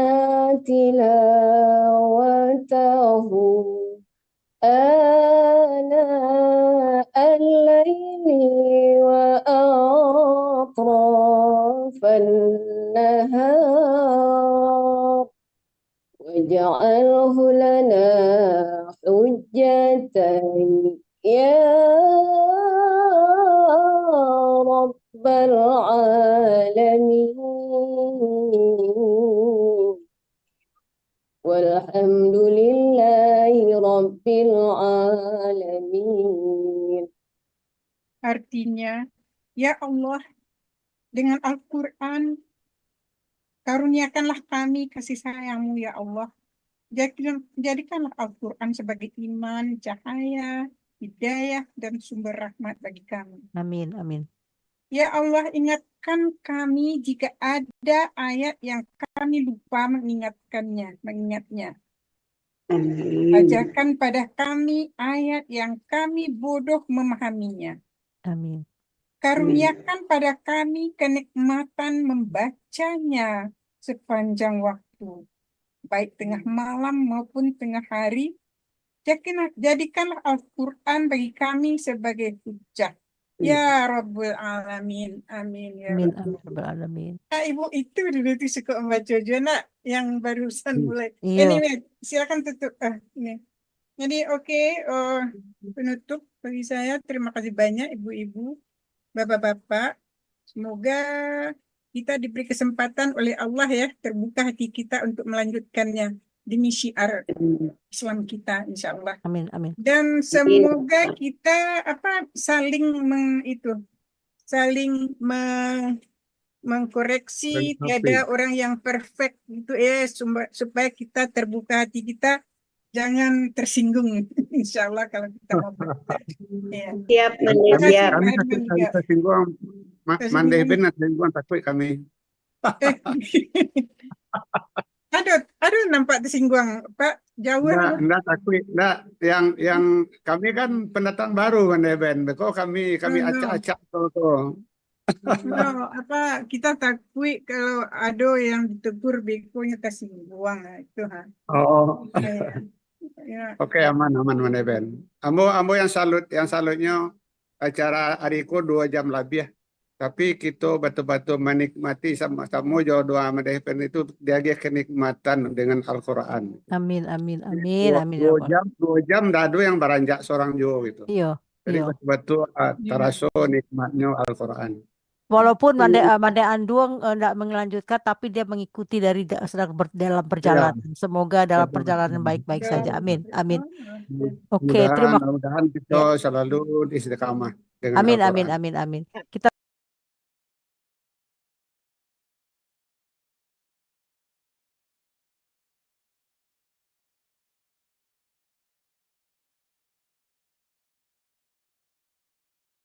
تلاوته آناء الليل وأطراف النهار واجعله لنا حجة يا رب العالمين والحمد لله رب العالمين. Artinya, ya Allah, dengan Al-Quran, karuniakanlah kami kasih sayang-Mu ya Allah. Jadikanlah Al-Quran sebagai iman, cahaya, hidayah, dan sumber rahmat bagi kami. Amin, amin. Ya Allah, ingatkan kami jika ada ayat yang kami lupa mengingatnya. Ajarkan pada kami ayat yang kami bodoh memahaminya. Amin. Karuniakan pada kami kenikmatan membacanya sepanjang waktu. baik tengah malam maupun tengah hari. Jadikanlah Al-Quran bagi kami sebagai hujah. Ya Rabbul Alamin. Amin. Ya Amin, Rabbul amin, Rabbal alamin. Nah, Ibu itu dulu tuh suka membaca juga nak yang barusan mulai. Iya, Anyway, silakan tutup. Ini. Jadi oke, penutup bagi saya. Terima kasih banyak ibu-ibu, bapak-bapak. Semoga kita diberi kesempatan oleh Allah ya, terbuka hati kita untuk melanjutkannya demi syiar Islam kita, insya Allah. amin, amin. Dan semoga kita saling mengkoreksi, tiada orang yang perfect gitu ya, supaya kita terbuka hati kita, jangan tersinggung, insya Allah kalau kita mau ya. Siap, Mande, siap. Kami tersinggung, Mande Ben tersinggung takut kami. Aduh, nampak tersinggung, Pak. Jauh. Enggak takut, enggak. Yang kami kan pendatang baru Mande Ben. Kok kami acak-acak tuh. No, kita takut kalau ada yang ditegur bekonya tersinggung itu Oh. Ya. Oke, aman Mande Ben. Ambo yang salutnya acara hariku 2 jam lebih ya. Tapi kita betul-betul menikmati sama-sama jodoh Mande Ben itu dia kenikmatan dengan Al-Quran. Amin, amin, amin, amin. 2 jam dadu yang beranjak seorang jo gitu. Iya, Jadi iya. betul-betul terasa nikmatnya Al-Quran. Walaupun Mande Anduang tidak melanjutkan, tapi dia mengikuti sedang dalam perjalanan. Semoga dalam perjalanan baik-baik saja. Amin, amin. Oke, Mudah-mudahan kita selalu istiqamah dengan amin, Al-Quran. amin, amin, amin. Kita